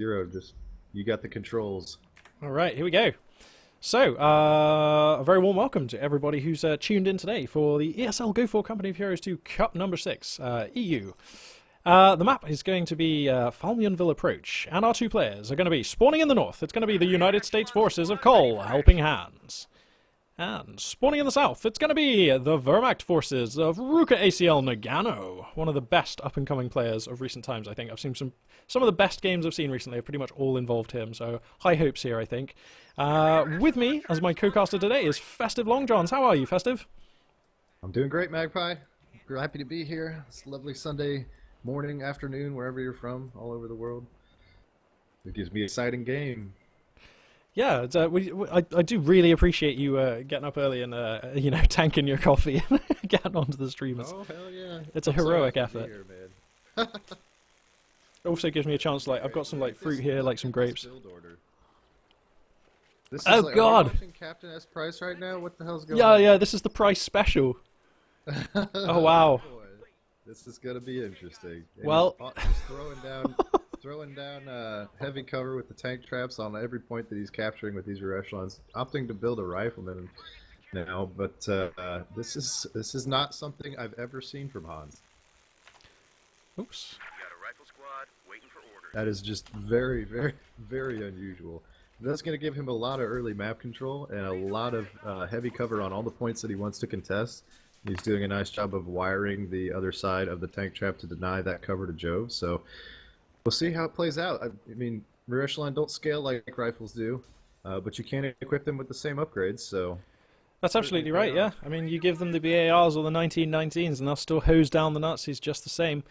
Zero, just you got the controls. All right, here we go. So, a very warm welcome to everybody who's tuned in today for the ESL Go for Company of Heroes 2 Cup number 6, EU. The map is going to be Falmionville Approach, and our two players are going to be spawning in the north. It's going to be the United States Forces of Cole, Helping Hands. And spawning in the south, it's going to be the Wehrmacht forces of Ruka ACL Nagano, one of the best up-and-coming players of recent times, I think. I've seen some of the best games I've seen recently have pretty much all involved him, so high hopes here, I think. With me, as my co-caster today, is Festive Longjohns. How are you, Festive? I'm doing great, Magpie. We're happy to be here. It's a lovely Sunday morning, afternoon, wherever you're from, all over the world. It gives me an exciting game. Yeah, I do really appreciate you getting up early and tanking your coffee and getting onto the stream. Oh hell yeah! It's a heroic effort. Here, man. It also gives me a chance. Like I've got some fruit here, like some grapes. This is Oh like, God! Are we watching Captain S Price right now? What the hell's going Yeah, on? yeah. This is the price special. Oh wow! Boy, this is gonna be interesting. And Well, just throwing down heavy cover with the tank traps on every point that he's capturing with these rear echelons. Opting to build a rifleman now, but this is not something I've ever seen from Hans. oops. That is just very, very, very unusual. That's going to give him a lot of early map control and a lot of heavy cover on all the points that he wants to contest. He's doing a nice job of wiring the other side of the tank trap to deny that cover to Jove. So we'll see how it plays out. I mean, rear echelon don't scale like rifles do, but you can equip them with the same upgrades. So That's absolutely right. Yeah. I mean, you give them the BARs or the 1919s, and they'll still hose down the Nazis just the same.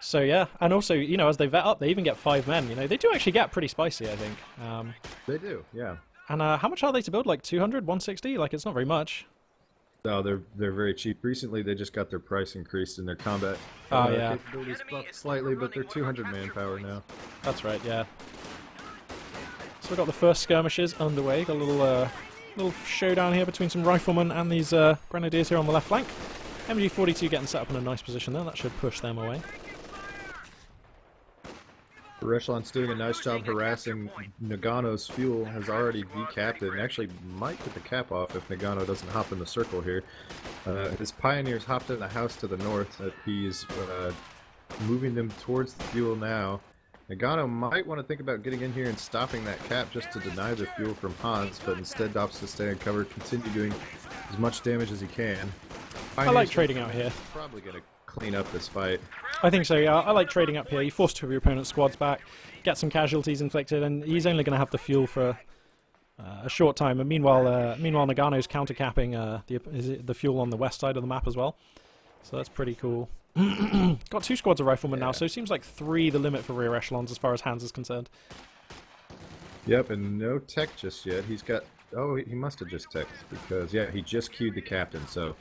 So yeah, and also, as they vet up, they even get 5 men. They do actually get pretty spicy, I think. they do, yeah. And how much are they to build? Like 200, 160? Like, it's not very much. No, they're very cheap. Recently, they just got their price increased and their combat Oh yeah, capabilities buffed slightly, but they're 200 manpower now. that's right. Yeah. So we've got the first skirmishes underway. Got a little showdown here between some riflemen and these grenadiers here on the left flank. MG42 getting set up in a nice position there. That should push them away. The echelon's doing a nice job harassing Nagano's fuel, has already decapped it, and actually might get the cap off if Nagano doesn't hop in the circle here. His pioneers hopped in the house to the north. He's moving them towards the fuel now. Nagano might want to think about getting in here and stopping that cap just to deny the fuel from Hans, but instead opts to stay in cover, continue doing as much damage as he can. I like trading out here. Probably going to clean up this fight. I think so, yeah. I like trading up here. You force 2 of your opponent's squads back, get some casualties inflicted, and he's only going to have the fuel for a short time. And meanwhile Nagano's counter-capping the fuel on the west side of the map as well. So that's pretty cool. Got 2 squads of riflemen now, so it seems like 3 the limit for rear echelons as far as Hans is concerned. Yep, and no tech just yet. He's got... Oh, he must have just teched, because, yeah, he just queued the captain, so...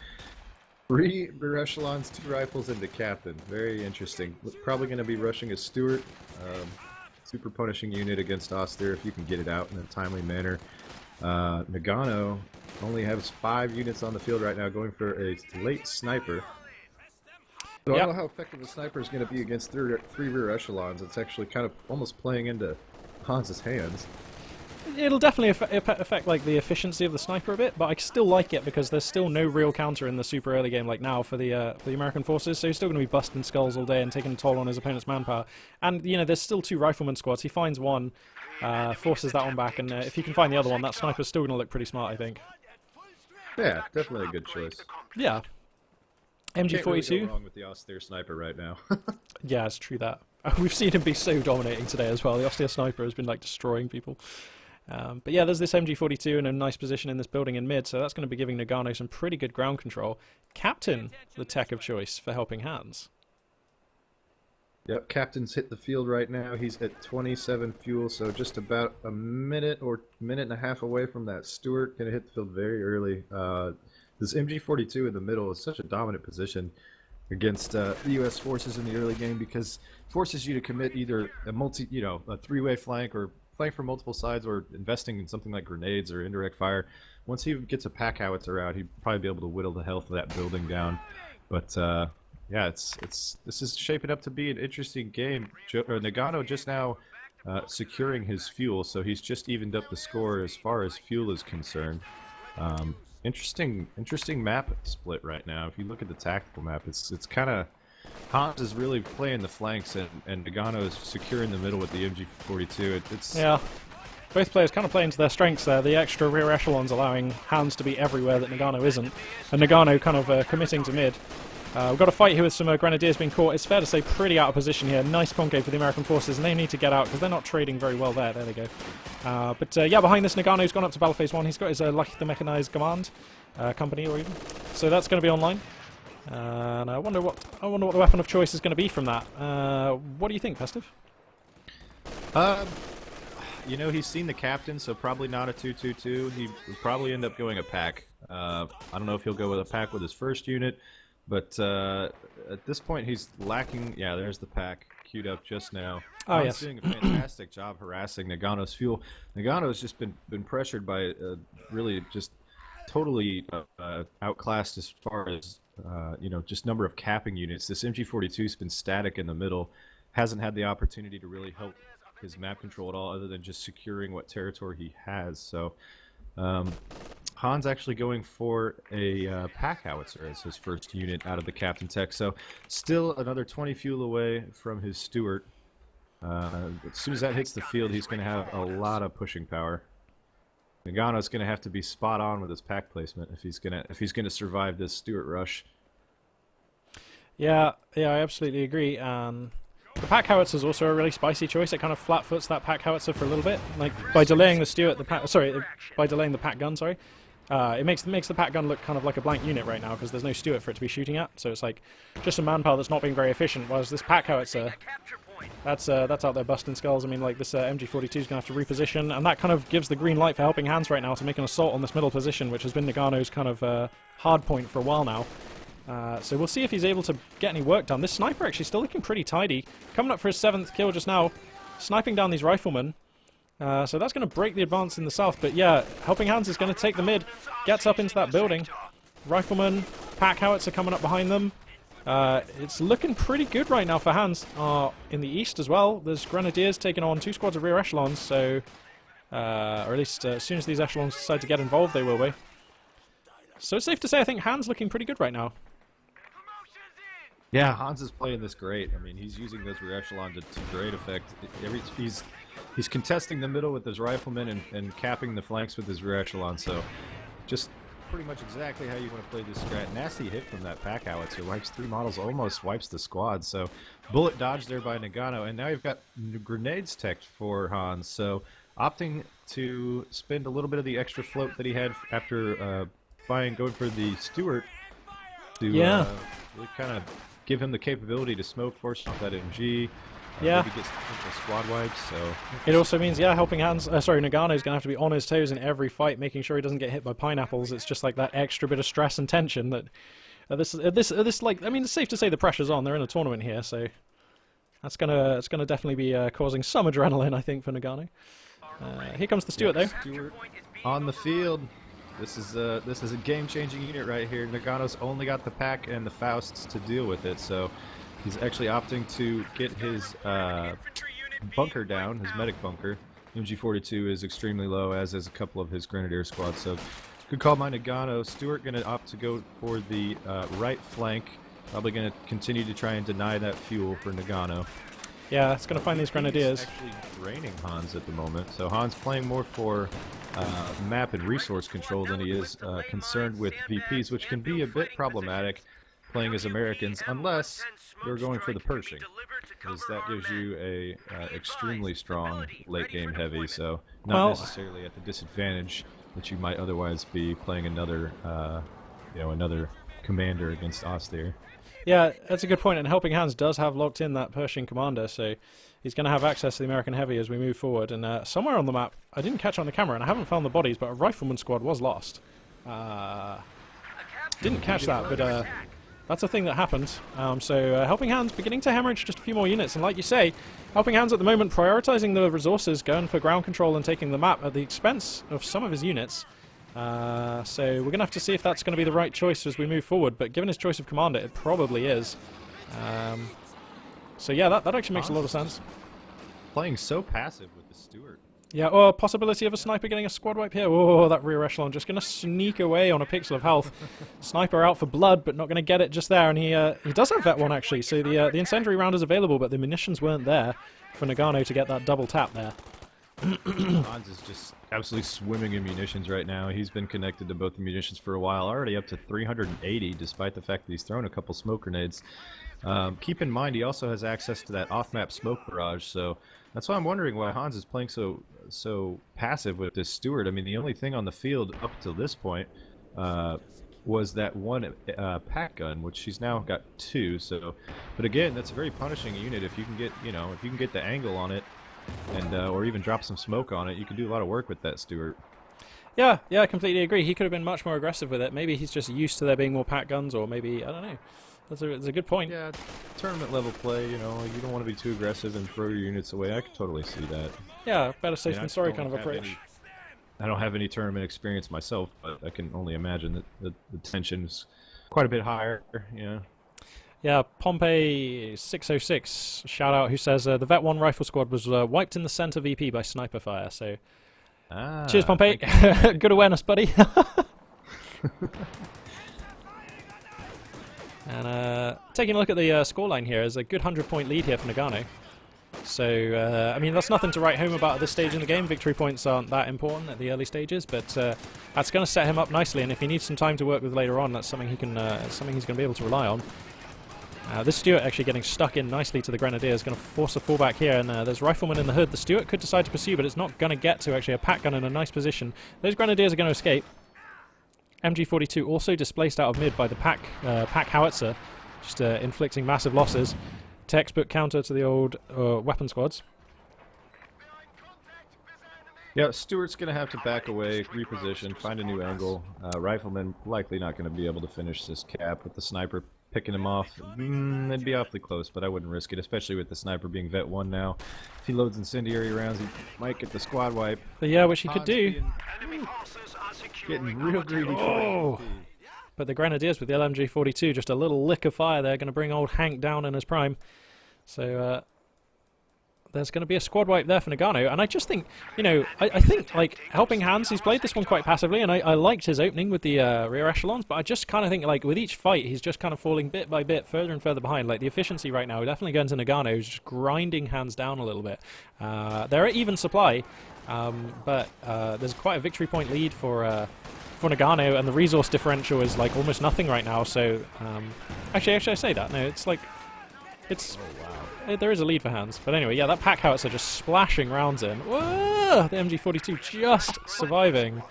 3 rear echelons, 2 rifles, and the captain. Very interesting. Probably going to be rushing a Stewart. Super punishing unit against Auster if you can get it out in a timely manner. Nagano only has 5 units on the field right now, going for a late sniper. So I don't know how effective a sniper is going to be against 3 rear echelons. It's actually kind of almost playing into Hans's hands. It'll definitely affect like the efficiency of the sniper a bit, but I still like it because there's still no real counter in the super early game like now for the American forces, so he's still going to be busting skulls all day and taking a toll on his opponent's manpower. And there's still 2 rifleman squads. He finds one, forces that one back, and if he can find the other one, that sniper's still going to look pretty smart, I think. Yeah, definitely a good choice. Yeah. MG42. Can't really go wrong with the austere sniper right now. Yeah, it's true that. We've seen him be so dominating today as well. The austere sniper has been like destroying people. But yeah, there's this MG42 in a nice position in this building in mid, so that's going to be giving Nagano some pretty good ground control. Captain, the tech of choice for Helping Hands. Yep, Captain's hit the field right now. He's at 27 fuel, so just about a minute or minute and a half away from that Stewart. Gonna hit the field very early. This MG42 in the middle is such a dominant position against the U.S. forces in the early game because it forces you to commit either a a 3-way flank or flank from multiple sides, or investing in something like grenades or indirect fire. Once he gets a pack howitzer out, he'd probably be able to whittle the health of that building down. But Yeah, this is shaping up to be an interesting game. Nagano just now securing his fuel, so he's just evened up the score as far as fuel is concerned. Interesting map split right now. If you look at the tactical map, it's kind of Hans is really playing the flanks, and Nagano is securing the middle with the MG42. Yeah. Both players kind of playing to their strengths there. The extra rear echelons allowing Hans to be everywhere that Nagano isn't, and Nagano kind of committing to mid. We've got a fight here with some Grenadiers being caught. It's fair to say pretty out of position here. Nice concave for the American forces, and they need to get out because they're not trading very well there. There they go. Yeah, behind this, Nagano's gone up to battle phase 1. He's got his Lucky Mechanized Command company, or even. So that's going to be online. And I wonder what the weapon of choice is going to be from that. What do you think, Festive? You know, he's seen the captain, so probably not a 2-2-2. He would probably end up going a pack. I don't know if he'll go with a pack with his first unit, but at this point he's lacking. Yeah, there's the pack queued up just now. Oh, He's yes. doing a fantastic job harassing Nagano's fuel. Nagano's just been pressured by really just totally outclassed as far as you know, just number of capping units. This MG42's been static in the middle, hasn't had the opportunity to really help his map control at all, other than just securing what territory he has. So Han's actually going for a pack howitzer as his first unit out of the captain tech. So still another 20 fuel away from his Stuart. As soon as that hits the field, he's going to have a lot of pushing power. Nagano's going to have to be spot on with his pack placement if he's gonna survive this Stuart rush. Yeah, I absolutely agree. The pack howitzer is also a really spicy choice. It kind of flat-foots that pack howitzer for a little bit, like by delaying by delaying the pack gun. Sorry, it makes the pack gun look kind of like a blank unit right now because there's no Stuart for it to be shooting at. So it's like just some manpower that's not being very efficient. Whereas this pack howitzer, that's out there busting skulls. I mean, like this MG42 is going to have to reposition, and that kind of gives the green light for Helping Hands right now to make an assault on this middle position, which has been Nagano's kind of hard point for a while now. So we'll see if he's able to get any work done. This sniper actually still looking pretty tidy. Coming up for his 7th kill just now, sniping down these riflemen. So that's going to break the advance in the south. But yeah, Helping Hands is going to take the mid, gets up into that building. Riflemen, pack howitzer coming up behind them. It's looking pretty good right now for Hands. In the east as well, there's Grenadiers taking on 2 squads of rear echelons. So, or at least as soon as these echelons decide to get involved, they will be. So it's safe to say I think Hands looking pretty good right now. Yeah, Hans is playing this great. I mean, he's using those rear echelon to great effect. He's contesting the middle with his riflemen and capping the flanks with his rear echelon. So, just pretty much exactly how you want to play this strat. Nasty hit from that pack howitzer. Wipes 3 models, almost wipes the squad. So, bullet dodged there by Nagano, and now you've got grenades teched for Hans. So, opting to spend a little bit of the extra float that he had after going for the Stuart to really kind of give him the capability to smoke, force off that MG. Yeah. Maybe get some squad wipes. So it also means, yeah, Helping Hands. Nagano's gonna have to be on his toes in every fight, making sure he doesn't get hit by pineapples. It's just like that extra bit of stress and tension that this like. I mean, it's safe to say the pressure's on. They're in a tournament here, so it's gonna definitely be causing some adrenaline, I think, for Nagano. Here comes the Stuart though. Stuart on the field. This is a game-changing unit right here. Nagano's only got the pack and the Fausts to deal with it, so he's actually opting to get his bunker down, his medic bunker. MG42 is extremely low, as is a couple of his Grenadier squads, so good call by Nagano. Stuart going to opt to go for the right flank. Probably going to continue to try and deny that fuel for Nagano. Yeah, it's going to find these Grenadiers. He's actually draining Hans at the moment, so Hans playing more for map and resource control than he is concerned with VPs, which can be a bit problematic playing as Americans, unless you're going for the Pershing, because that gives you a extremely strong late game heavy, so not necessarily at the disadvantage that you might otherwise be playing another another commander against Austere. Yeah, that's a good point, and Helping Hands does have locked in that Pershing commander, so he's going to have access to the American Heavy as we move forward. And somewhere on the map, I didn't catch on the camera, and I haven't found the bodies, but a Rifleman squad was lost. Didn't catch that, but that's a thing that happened. So Helping Hands beginning to hemorrhage just a few more units, and like you say, Helping Hands at the moment prioritizing the resources, going for ground control and taking the map at the expense of some of his units. So we're going to have to see if that's going to be the right choice as we move forward, but given his choice of commander, it probably is. So yeah, that actually makes a lot of sense. Playing so passive with the Stewart. Yeah, or possibility of a sniper getting a squad wipe here. Oh, that rear echelon just going to sneak away on a pixel of health. Sniper out for blood, but not going to get it just there. And he does have that one, actually. So the incendiary round is available, but the munitions weren't there for Nagano to get that double tap there. Hans is just absolutely swimming in munitions right now. He's been connected to both the munitions for a while, already up to 380, despite the fact that he's thrown a couple smoke grenades. Keep in mind, he also has access to that off-map smoke barrage, so that's why I'm wondering why Hans is playing so passive with this Stewart. I mean, the only thing on the field up to this point was that one pack gun, which she's now got 2. So, but again, that's a very punishing unit. If you can get, if you can get the angle on it, and or even drop some smoke on it, you can do a lot of work with that Stewart. Yeah, I completely agree. He could have been much more aggressive with it. Maybe he's just used to there being more pack guns, or maybe I don't know. That's a good point. Yeah, tournament level play, you don't want to be too aggressive and throw your units away. I can totally see that. Yeah, better safe than sorry kind of approach. I don't have any tournament experience myself, but I can only imagine that the tension's quite a bit higher. Yeah. Yeah, Pompey 606 shout out who says the Vet 1 rifle squad was wiped in the center VP by sniper fire. So, cheers, Pompey. Good awareness, buddy. And taking a look at the scoreline here, is a good 100-point lead here for Nagano. So, I mean, that's nothing to write home about at this stage in the game. Victory points aren't that important at the early stages, but that's going to set him up nicely. And if he needs some time to work with later on, that's something he can, something he's going to be able to rely on. This Stewart actually getting stuck in nicely to the Grenadier is going to force a fallback here, and there's Rifleman in the hood. The Stewart could decide to pursue, but it's not going to get to actually a pack gun in a nice position. Those Grenadiers are going to escape. MG42 also displaced out of mid by the pack howitzer, just inflicting massive losses. Textbook counter to the old weapon squads. Yeah, Stewart's going to have to back away, reposition, find a new angle. Rifleman likely not going to be able to finish this cap with the sniper picking him off. It'd be awfully close, but I wouldn't risk it, especially with the sniper being Vet 1 now. If he loads incendiary rounds, he might get the squad wipe. But yeah, which he could do. Getting real greedy. Oh! But the Grenadiers with the LMG-42, just a little lick of fire there, going to bring old Hank down in his prime. So there's going to be a squad wipe there for Nagano, and I just think, I think, like, helping Hans, he's played this one quite passively, and I liked his opening with the rear echelons, but I just kind of think, like, with each fight, he's just kind of falling bit by bit further and further behind. Like, the efficiency right now definitely going to Nagano, who's just grinding Hans down a little bit. They're at even supply, but there's quite a victory point lead for Nagano, and the resource differential is, like, almost nothing right now, so, actually, I say that, no, it's, like, it's... Oh, wow. There is a lead for Hans. But anyway, yeah, that pack howitzer just splashing rounds in. Whoa! The MG42 just surviving.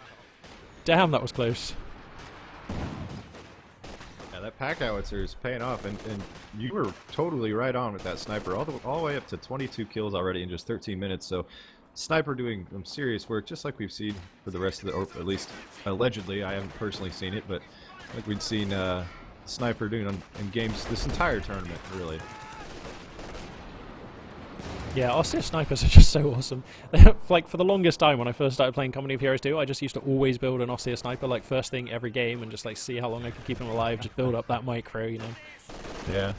Damn, that was close. Yeah, that pack howitzer is paying off, and you were totally right on with that sniper. All the way up to 22 kills already in just 13 minutes, so sniper doing some serious work, just like we've seen for the rest of the, or at least allegedly, I haven't personally seen it, but like we'd seen sniper doing in games this entire tournament, really. Yeah, Aussie snipers are just so awesome. Like, for the longest time when I first started playing Company of Heroes 2, I just used to always build an Aussie sniper, like, first thing every game, and just, like, see how long I could keep him alive, just build up that micro, Yeah.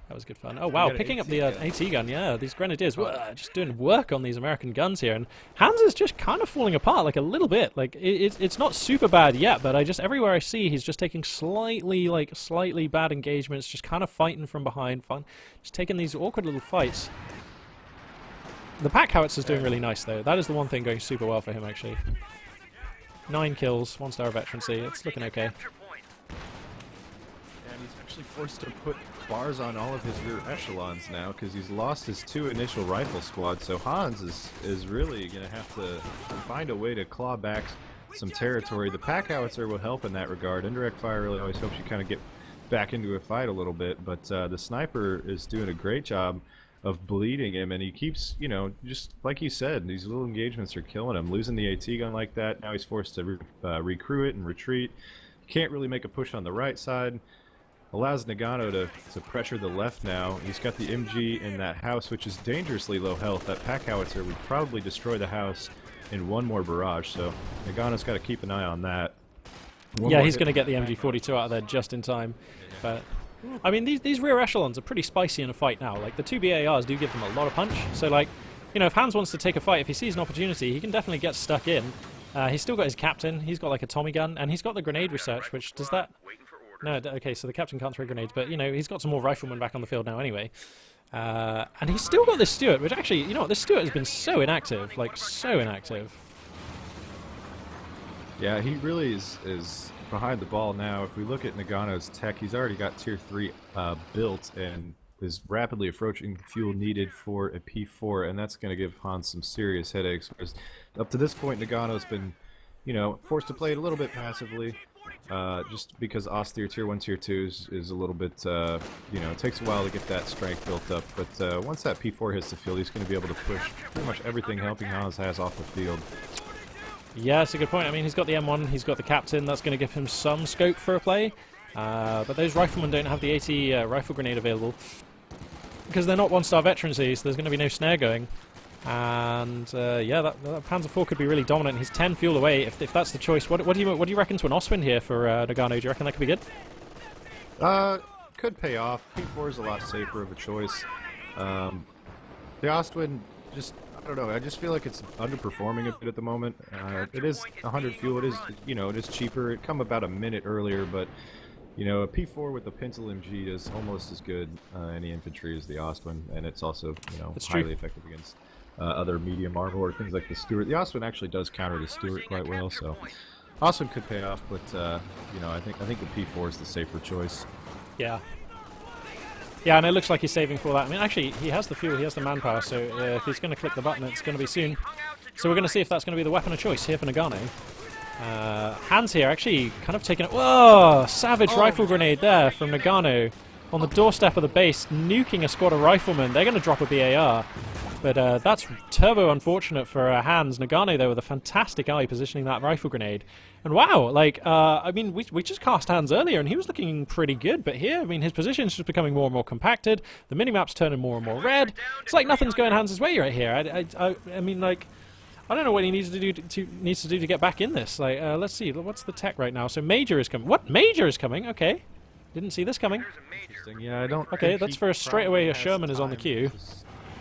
That was good fun. Oh, wow, picking up the AT gun, yeah, these Grenadiers, just doing work on these American guns here, and Hans is just kind of falling apart, like, a little bit. Like, it's not super bad yet, but everywhere I see, he's just taking slightly bad engagements, just kind of fighting from behind, just taking these awkward little fights. The pack howitzer's doing really nice, though. That is the one thing going super well for him, actually. 9 kills, 1-star veterancy. It's looking okay. And he's actually forced to put bars on all of his rear echelons now because he's lost his 2 initial rifle squads. So Hans is really going to have to find a way to claw back some territory. The pack howitzer will help in that regard. Indirect fire really always helps you kind of get back into a fight a little bit, but the sniper is doing a great job of bleeding him, and he keeps, just like you said, these little engagements are killing him. Losing the AT gun like that, now he's forced to recrew it and retreat. Can't really make a push on the right side. Allows Nagano to pressure the left now. He's got the MG in that house, which is dangerously low health. That pack howitzer would probably destroy the house in one more barrage, so Nagano's got to keep an eye on that. Yeah, he's going to get the MG42 out of there just in time. But I mean, these rear echelons are pretty spicy in a fight now. Like, the two BARs do give them a lot of punch. So, like, you know, if Hans wants to take a fight, if he sees an opportunity, he can definitely get stuck in. He's still got his captain. He's got, like, a Tommy gun. And he's got the grenade research, which does that... No, okay, so the captain can't throw grenades. But, you know, he's got some more riflemen back on the field now anyway. And he's still got this Stuart, which actually, you know what, this Stuart has been so inactive. Like, so inactive. Yeah, he really is behind the ball now. If we look at Nagano's tech, he's already got tier 3 built and is rapidly approaching the fuel needed for a P4, and that's going to give Hans some serious headaches. Whereas up to this point, Nagano's been, you know, forced to play it a little bit passively, just because Austere tier 1, tier 2 is a little bit, you know, it takes a while to get that strength built up. But once that P4 hits the field, he's going to be able to push pretty much everything helping Hans has off the field. Yeah, that's a good point. I mean, he's got the M1, he's got the captain. That's going to give him some scope for a play. But those riflemen don't have the 80 rifle grenade available because they're not one-star veterancy, so there's going to be no snare going. And yeah, that Panzer IV could be really dominant. He's 10 fuel away. If that's the choice, what do you reckon to an Ostwind here for Nagano? Do you reckon that could be good? Could pay off. P4 is a lot safer of a choice. The Ostwind just, I don't know, I just feel like it's underperforming a bit at the moment. It is 100 fuel, it is, you know, it is cheaper. It come about a minute earlier, but, you know, a P4 with a Pintle MG is almost as good in the infantry as the Ostwind, and it's also, you know, highly effective against other medium armor or things like the Stuart. The Ostwind actually does counter the Stuart quite well, so Ostwind could pay off, but, you know, I think the P4 is the safer choice. Yeah. Yeah, and it looks like he's saving for that. I mean, actually, he has the fuel, he has the manpower, so if he's going to click the button, it's going to be soon. So we're going to see if that's going to be the weapon of choice here for Nagano. Hans here actually kind of taking it. Whoa! Savage rifle grenade there from Nagano on the doorstep of the base, nuking a squad of riflemen. They're going to drop a BAR. But that's turbo unfortunate for Hans. Nagano, though, with a fantastic eye positioning that rifle grenade. And wow, like, I mean, we just cast Hans earlier, and he was looking pretty good. But here, I mean, his position's just becoming more and more compacted. The minimap's turning more and more red. It's like nothing's going Hans' way right here. I mean, like, I don't know what he needs to do to get back in this. Like, let's see, what's the tech right now? So Major is coming. What? Major is coming? Okay. Didn't see this coming. Yeah, I don't. Okay, that's for straight away a Sherman is on the queue.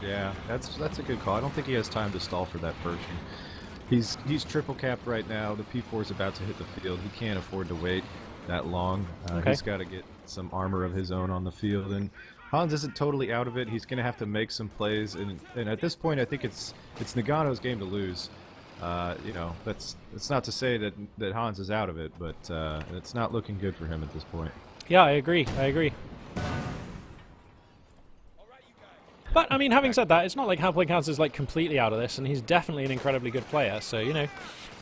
Yeah, that's a good call. I don't think he has time to stall for that Pershing. He's triple capped right now. The P4 is about to hit the field. He can't afford to wait that long. He's got to get some armor of his own on the field, and Hans isn't totally out of it. He's going to have to make some plays, and at this point, I think it's Nagano's game to lose. You know, that's not to say that Hans is out of it, but it's not looking good for him at this point. Yeah, I agree. But, I mean, having said that, it's not like Halfling Hans is, like, completely out of this, and he's definitely an incredibly good player, so, you know,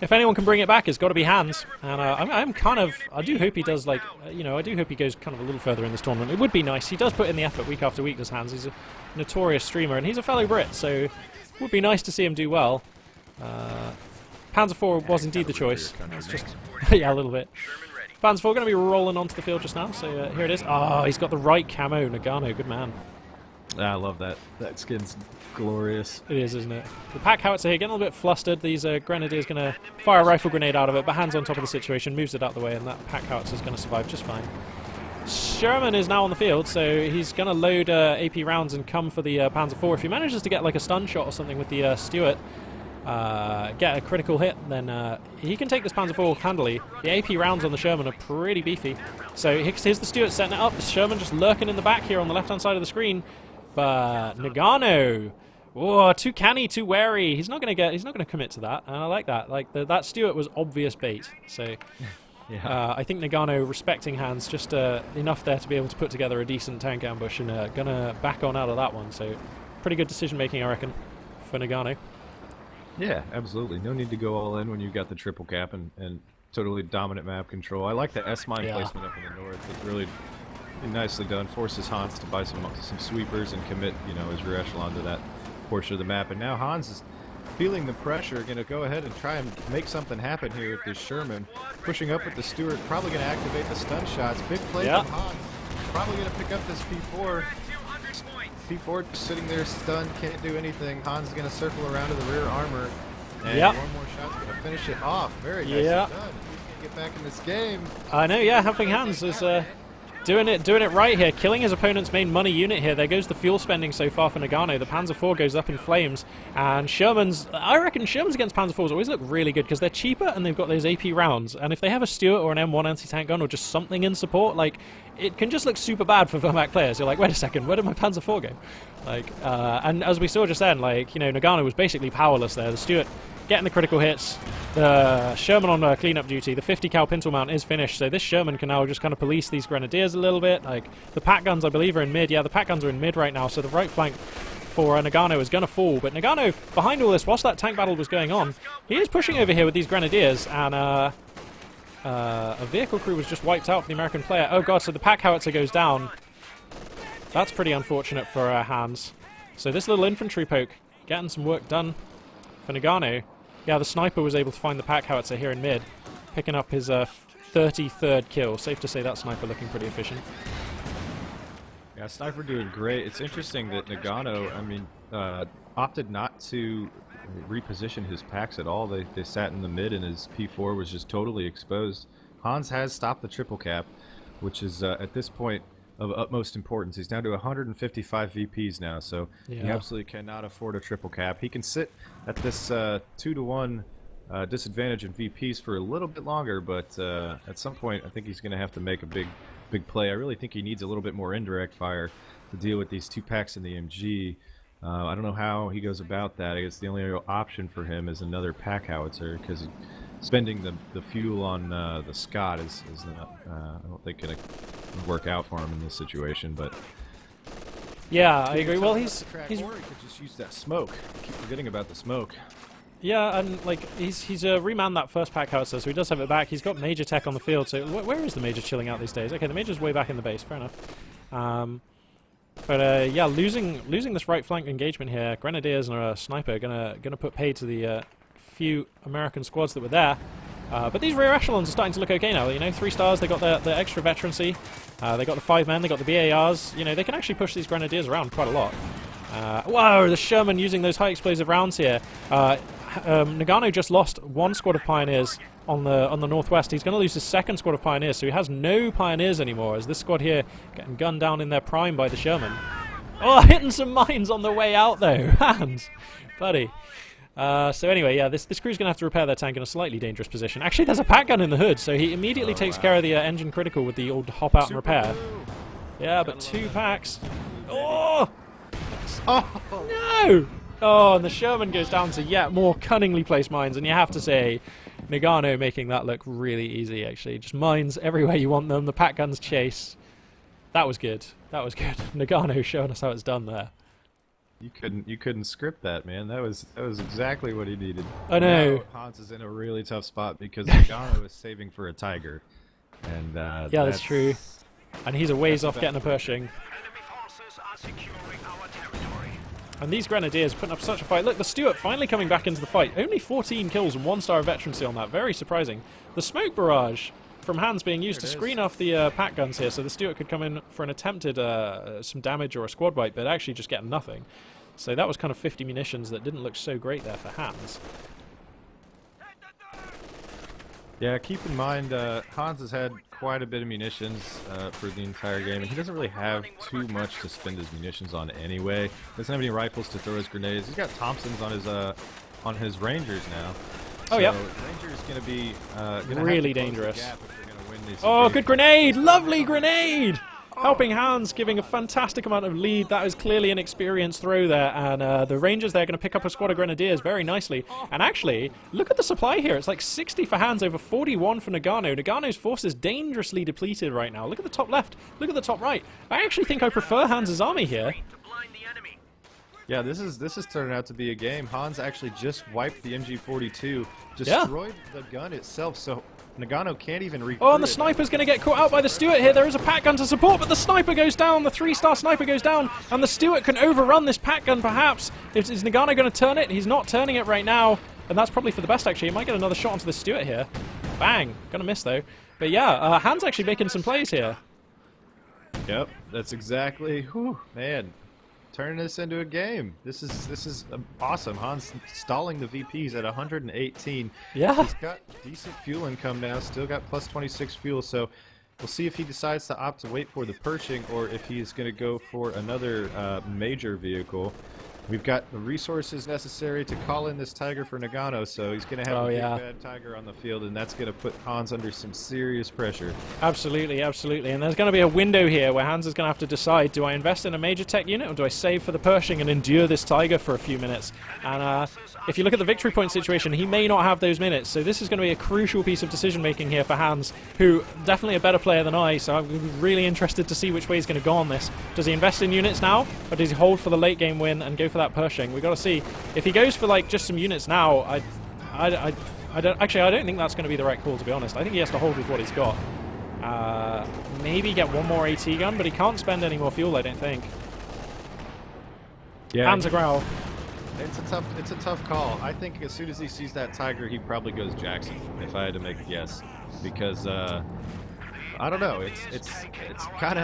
if anyone can bring it back, it's got to be Hans. And I'm kind of, I do hope he does, like, you know, I do hope he goes kind of a little further in this tournament. It would be nice. He does put in the effort week after week, does Hans. He's a notorious streamer, and he's a fellow Brit, so it would be nice to see him do well. Panzer IV was indeed the choice. It's just, yeah, a little bit. Panzer IV going to be rolling onto the field just now, so here it is. Oh, he's got the right camo, Nagano, good man. I love that. That skin's glorious. It is, isn't it? The pack howitzer here getting a little bit flustered. These grenadiers going to fire a rifle grenade out of it, but Hans on top of the situation, moves it out the way, and that pack howitzer is going to survive just fine. Sherman is now on the field, so he's going to load AP rounds and come for the Panzer IV. If he manages to get like a stun shot or something with the Stuart, get a critical hit, then he can take this Panzer IV handily. The AP rounds on the Sherman are pretty beefy. So here's the Stuart setting it up. The Sherman just lurking in the back here on the left-hand side of the screen. But Nagano, oh, too canny, too wary. He's not going to commit to that, and I like that. Like that Stuart was obvious bait. So yeah. I think Nagano respecting Hans just enough there to be able to put together a decent tank ambush and gonna back on out of that one. So pretty good decision making, I reckon, for Nagano. Yeah, absolutely. No need to go all in when you've got the triple cap and totally dominant map control. I like the S-mine placement up in the north. It's really nicely done. Forces Hans to buy some sweepers and commit, you know, his rear echelon to that portion of the map. And now Hans is feeling the pressure, going to go ahead and try and make something happen here with this Sherman. Pushing up with the Stuart, probably going to activate the stun shots. Big play from Hans. Probably going to pick up this P4. P4 just sitting there stunned, can't do anything. Hans is going to circle around to the rear armor. And one more shot's going to finish it off. Very nicely done. If we can get back in this game. I know, yeah, helping Hans is Doing it right here, killing his opponent's main money unit here. There goes the fuel spending so far for Nagano. The Panzer IV goes up in flames, and I reckon Shermans against Panzer IVs always look really good because they're cheaper and they've got those AP rounds. And if they have a Stuart or an M1 anti-tank gun or just something in support, like, it can just look super bad for Vermac players. You're like, wait a second, where did my Panzer IV go? Like, and as we saw just then, like, you know, Nagano was basically powerless there. The Stuart getting the critical hits, the Sherman on cleanup duty, the 50 cal pintle mount is finished, so this Sherman can now just kind of police these grenadiers a little bit. Like, the pack guns, I believe, are in mid. Yeah, the pack guns are in mid right now, so the right flank for Nagano is going to fall. But Nagano, behind all this, whilst that tank battle was going on, he is pushing over here with these grenadiers, and a vehicle crew was just wiped out for the American player. Oh god, so the pack howitzer goes down. That's pretty unfortunate for Hans. So this little infantry poke getting some work done for Nagano. Yeah, the sniper was able to find the pack howitzer here in mid, picking up his 33rd kill. Safe to say that sniper looking pretty efficient. Yeah, sniper doing great. It's interesting that Nagano, I mean, opted not to reposition his packs at all. They sat in the mid and his P4 was just totally exposed. Hans has stopped the triple cap, which is at this point of utmost importance. He's down to 155 VPs now, so he absolutely cannot afford a triple cap. He can sit at this 2-to-1 disadvantage in VPs for a little bit longer, but at some point I think he's going to have to make a big play. I really think he needs a little bit more indirect fire to deal with these two packs in the MG. I don't know how he goes about that. I guess the only real option for him is another pack howitzer, because spending the fuel on the Scott is not, I don't think going to work out for him in this situation. But yeah, I agree. Well, he's or he could just use that smoke. I keep forgetting about the smoke. Yeah, and like he's remanned that first pack howitzer, so he does have it back. He's got major tech on the field. So where is the major chilling out these days? Okay, the major's way back in the base. Fair enough. But yeah, losing this right flank engagement here, grenadiers and a sniper gonna put pay to the few American squads that were there. But these rear echelons are starting to look okay now. You know, 3 stars. They got the extra veterancy. They got the 5 men. They got the BARs. You know, they can actually push these grenadiers around quite a lot. Whoa, the Sherman using those high explosive rounds here. Nagano just lost 1 squad of pioneers on the northwest. He's going to lose his 2nd squad of pioneers, so he has no pioneers anymore, as this squad here getting gunned down in their prime by the Sherman. Oh, hitting some mines on the way out though. Hands, buddy. So anyway, yeah, this crew's going to have to repair their tank in a slightly dangerous position. Actually, there's a pack gun in the hood, so he immediately takes care of the engine critical with the old hop out and repair. Yeah, but 2 packs. Oh! Oh no! Oh, and the Sherman goes down to yet more cunningly placed mines, and you have to say, Nagano making that look really easy, actually. Just mines everywhere you want them, the pack guns chase. That was good. That was good. Nagano showing us how it's done there. You couldn't script that, man. That was exactly what he needed. I know. Now Hans is in a really tough spot because Nagano is saving for a Tiger. And yeah, that's true. And he's a ways off getting a Pershing. And these grenadiers putting up such a fight. Look, the Stuart finally coming back into the fight. Only 14 kills and 1 star of veterancy on that. Very surprising. The smoke barrage from Hans being used to screen off the pack guns here, so the Stuart could come in for an attempted some damage or a squad wipe, but actually just getting nothing. So that was kind of 50 munitions that didn't look so great there for Hans. Yeah, keep in mind, Hans has had quite a bit of munitions for the entire game, and he doesn't really have too much to spend his munitions on anyway. He doesn't have any rifles to throw his grenades. He's got Thompsons on his Rangers now. Oh, so yep. Ranger's going to be really dangerous. Oh, good grenade! Lovely grenade! Helping Hans, giving a fantastic amount of lead. That is clearly an experienced throw there, and the Rangers there are going to pick up a squad of Grenadiers very nicely. And actually, look at the supply here. It's like 60 for Hans, over 41 for Nagano. Nagano's force is dangerously depleted right now. Look at the top left. Look at the top right. I actually think I prefer Hans' army here. Yeah, this is turning out to be a game. Hans actually just wiped the MG42, destroyed the gun itself, so Nagano can't even recruit. Oh, and the sniper's going to get caught out by the Stuart here. There is a pack gun to support, but the sniper goes down. The 3-star sniper goes down, and the Stuart can overrun this pack gun, perhaps. Is Nagano going to turn it? He's not turning it right now, and that's probably for the best, actually. He might get another shot onto the Stuart here. Bang. Going to miss, though. But yeah, Hans actually making some plays here. Yep, that's exactly... Whew, man. Turning this into a game. This is awesome. Hans stalling the VPs at 118. Yeah. He's got decent fuel income now. Still got plus 26 fuel. So We'll see if he decides to opt to wait for the Pershing or if he's going to go for another major vehicle. We've got the resources necessary to call in this Tiger for Nagano, so he's going to have a big bad Tiger on the field, and that's going to put Hans under some serious pressure. Absolutely, absolutely. And there's going to be a window here where Hans is going to have to decide, do I invest in a major tech unit or do I save for the Pershing and endure this Tiger for a few minutes? And if you look at the victory point situation, he may not have those minutes, so this is going to be a crucial piece of decision-making here for Hans, who definitely a better player than I, so I'm really interested to see which way he's going to go on this. Does he invest in units now, or does he hold for the late-game win and go for that Pershing? We've got to see. If he goes for like just some units now, I don't think that's going to be the right call, to be honest. I think he has to hold with what he's got. Maybe get one more AT gun, but he can't spend any more fuel, I don't think. Yeah, Hands a growl. It's a tough call. I think as soon as he sees that Tiger, he probably goes Jackson, if I had to make a guess, because I don't know. It's kind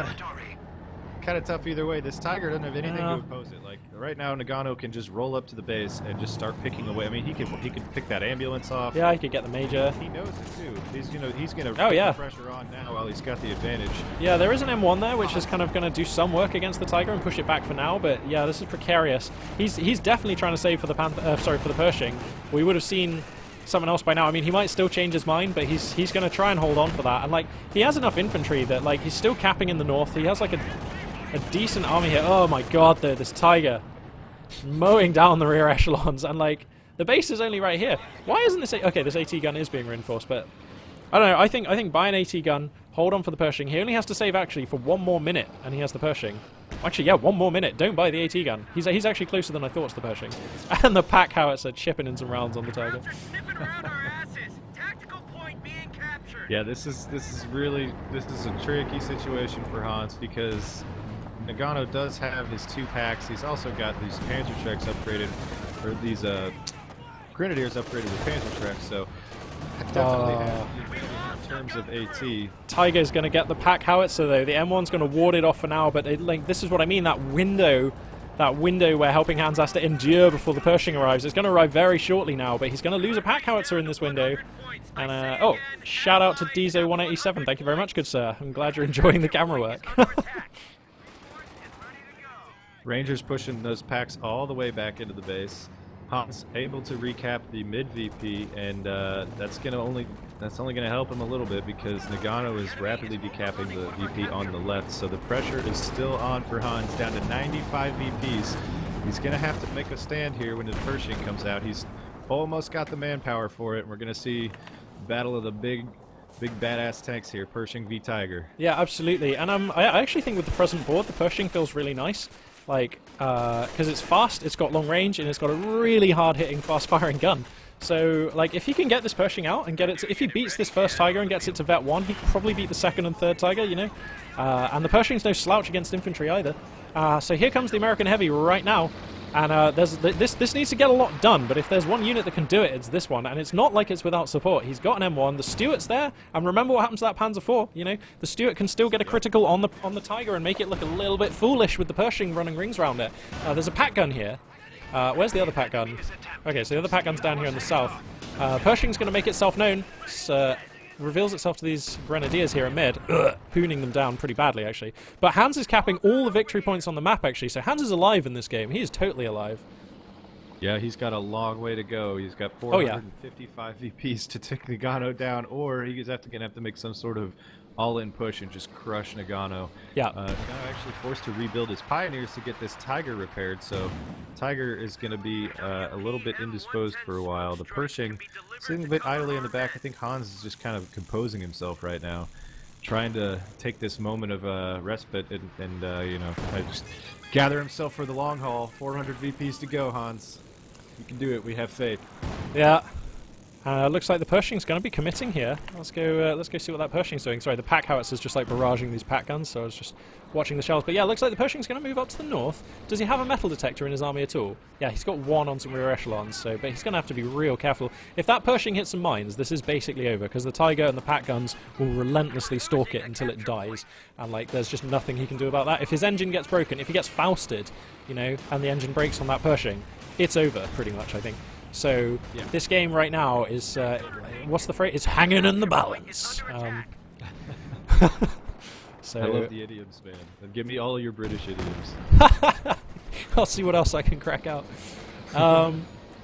of tough either way. This Tiger doesn't have anything to oppose it. Like right now, Nagano can just roll up to the base and just start picking away. I mean, he can pick that ambulance off. Yeah, he could get the major. He knows it too. He's gonna put the pressure on now while he's got the advantage. Yeah, there is an M1 there, which is kind of going to do some work against the Tiger and push it back for now. But yeah, this is precarious. He's definitely trying to save for the for the Pershing. We would have seen someone else by now. I mean, he might still change his mind, but he's going to try and hold on for that. And like, he has enough infantry that like he's still capping in the north. He has like a decent army here. Oh my god, though, this Tiger mowing down the rear echelons, and like the base is only right here. Why isn't this okay? This AT gun is being reinforced, but I don't know. I think buy an AT gun, hold on for the Pershing. He only has to save actually for 1 more minute, and he has the Pershing. Actually, yeah, 1 more minute. Don't buy the AT gun. He's actually closer than I thought to the Pershing, and the pack howitzer chipping in some rounds on the Tiger. Yeah, this is a tricky situation for Hans because Nagano does have his 2 packs. He's also got these Panzer Treks upgraded, or these Grenadiers upgraded with Panzer Treks, so definitely have the advantage in terms of AT. Tiger's going to get the pack howitzer though. The M1's going to ward it off for now, but this is what I mean, that window where Helping Hands has to endure before the Pershing arrives. It's going to arrive very shortly now, but he's going to lose a pack howitzer in this window. And oh, shout out to Dizo187. Thank you very much, good sir. I'm glad you're enjoying the camera work. Rangers pushing those packs all the way back into the base. Hans able to recap the mid VP, and that's only going to help him a little bit because Nagano is rapidly decapping the VP on the left. So the pressure is still on for Hans, down to 95 VPs. He's going to have to make a stand here when the Pershing comes out. He's almost got the manpower for it. We're going to see battle of the big badass tanks here, Pershing v Tiger. Yeah, absolutely. And I actually think with the present board, the Pershing feels really nice. Like, because it's fast, it's got long range, and it's got a really hard-hitting, fast-firing gun. So, like, if he can get this Pershing out and get it if he beats this first Tiger and gets it to Vet 1, he can probably beat the second and third Tiger, you know? And the Pershing's no slouch against infantry either. So here comes the American Heavy right now. And this needs to get a lot done, but if there's one unit that can do it, it's this one. And it's not like it's without support. He's got an M1, the Stuart's there, and remember what happened to that Panzer IV, you know? The Stuart can still get a critical on the Tiger and make it look a little bit foolish with the Pershing running rings around it. There's a pack gun here. Where's the other pack gun? Okay, so the other pack gun's down here in the south. Pershing's going to make itself known. Reveals itself to these Grenadiers here in mid, hooning them down pretty badly, actually. But Hans is capping all the victory points on the map, actually, so Hans is alive in this game. He is totally alive. Yeah, he's got a long way to go. He's got 455 VPs to take Nagano down, or he's going to have to make some sort of all-in push and just crush Nagano. Yeah. Nagano actually forced to rebuild his Pioneers to get this Tiger repaired, so Tiger is going to be a little bit indisposed for a while. The Pershing sitting a bit idly in the back. I think Hans is just kind of composing himself right now, trying to take this moment of respite and you know, just gather himself for the long haul. 400 VPs to go, Hans. You can do it. We have faith. Yeah. Looks like the Pershing's going to be committing here. Let's go see what that Pershing's doing. Sorry, the pack howitser's just like barraging these pack guns, so I was just watching the shells. But yeah, looks like the Pershing's going to move up to the north. Does he have a metal detector in his army at all? Yeah, he's got 1 on some rear echelons, so but he's going to have to be real careful. If that Pershing hits some mines, this is basically over, because the Tiger and the pack guns will relentlessly stalk it until it dies. And like, there's just nothing he can do about that. If his engine gets broken, if he gets fausted, you know, and the engine breaks on that Pershing, it's over, pretty much, I think. So this game right now is, what's the phrase? It's hanging in the balance. So I love the idioms, man. And give me all your British idioms. I'll see what else I can crack out.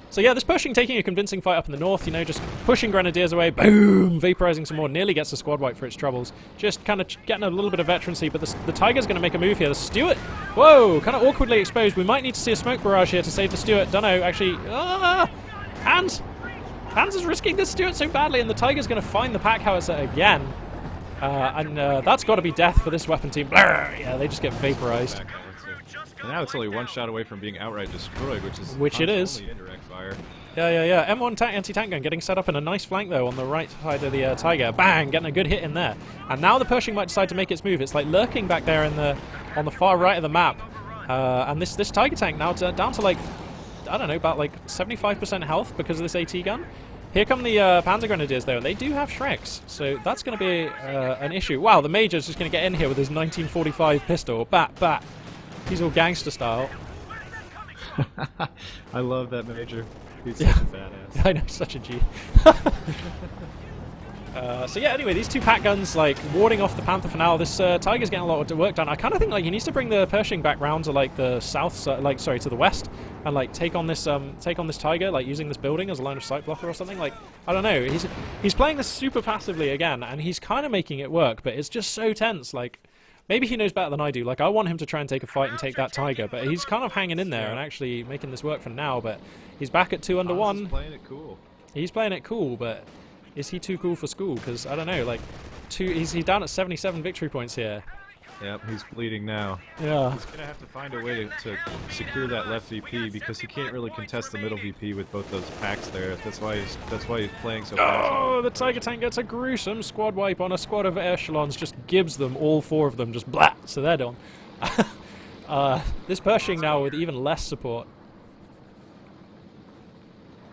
So yeah, this Pershing taking a convincing fight up in the north, you know, just pushing Grenadiers away, boom, vaporizing some more, nearly gets a squad wipe for its troubles. Just kind of getting a little bit of veterancy, but the Tiger's going to make a move here. The Stuart, whoa, kind of awkwardly exposed. We might need to see a smoke barrage here to save the Stuart. Don't know, actually. Hans is risking the Stuart so badly, and the Tiger's going to find the pack howitzer again. And that's got to be death for this weapon team. Blur! Yeah, they just get vaporized. And now it's only one shot away from being outright destroyed, which it is. Only indirect fire. Yeah. M1 anti-tank gun getting set up in a nice flank though on the right side of the Tiger. Bang, getting a good hit in there. And now the Pershing might decide to make its move. It's like lurking back there on the far right of the map. And this Tiger tank now down to like, I don't know, about like 75% health because of this AT gun. Here come the Panzer Grenadiers though, and they do have Shreks, so that's going to be an issue. Wow, the Major's just going to get in here with his 1945 pistol. Bat. He's all gangster style. I love that Major. He's such a badass. I know, such a G. So yeah, anyway, these two pack guns like warding off the Panther for now. This Tiger's getting a lot of work done. I kind of think like he needs to bring the Pershing back round to like the south, to the west, and like take on this Tiger, like using this building as a line of sight blocker or something. Like I don't know. He's playing this super passively again, and he's kind of making it work, but it's just so tense. Like maybe he knows better than I do. Like I want him to try and take a fight and take that Tiger, but he's kind of hanging in there and actually making this work for now. But he's back at 2 under 1. He's playing it cool. He's playing it cool, but is he too cool for school? Because I don't know, like, he's down at 77 victory points here. Yep, he's bleeding now. Yeah. He's gonna have to find a way to secure that left VP because he can't really contest the middle VP with both those packs there. That's why he's playing so fast. Oh, the Tiger tank gets a gruesome squad wipe on a squad of echelons. Just gibbs them, all 4 of them, just blah. So they're done. This Pershing now with even less support.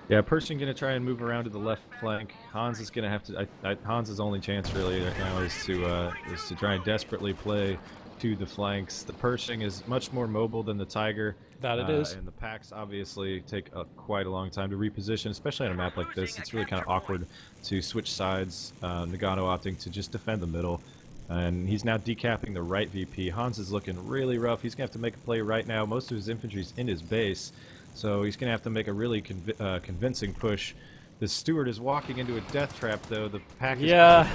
Yeah, Pershing gonna try and move around to the left flank. Hans is gonna have to. Hans' only chance really right now is to try and desperately play to the flanks. The Pershing is much more mobile than the Tiger. That it is. And the packs obviously take quite a long time to reposition, especially on a map like this. It's really kind of awkward to switch sides. Nagano opting to just defend the middle. And he's now decapping the right VP. Hans is looking really rough. He's gonna have to make a play right now. Most of his infantry's in his base. So he's going to have to make a really convincing push. The Stuart is walking into a death trap, though. The pack is... Yeah.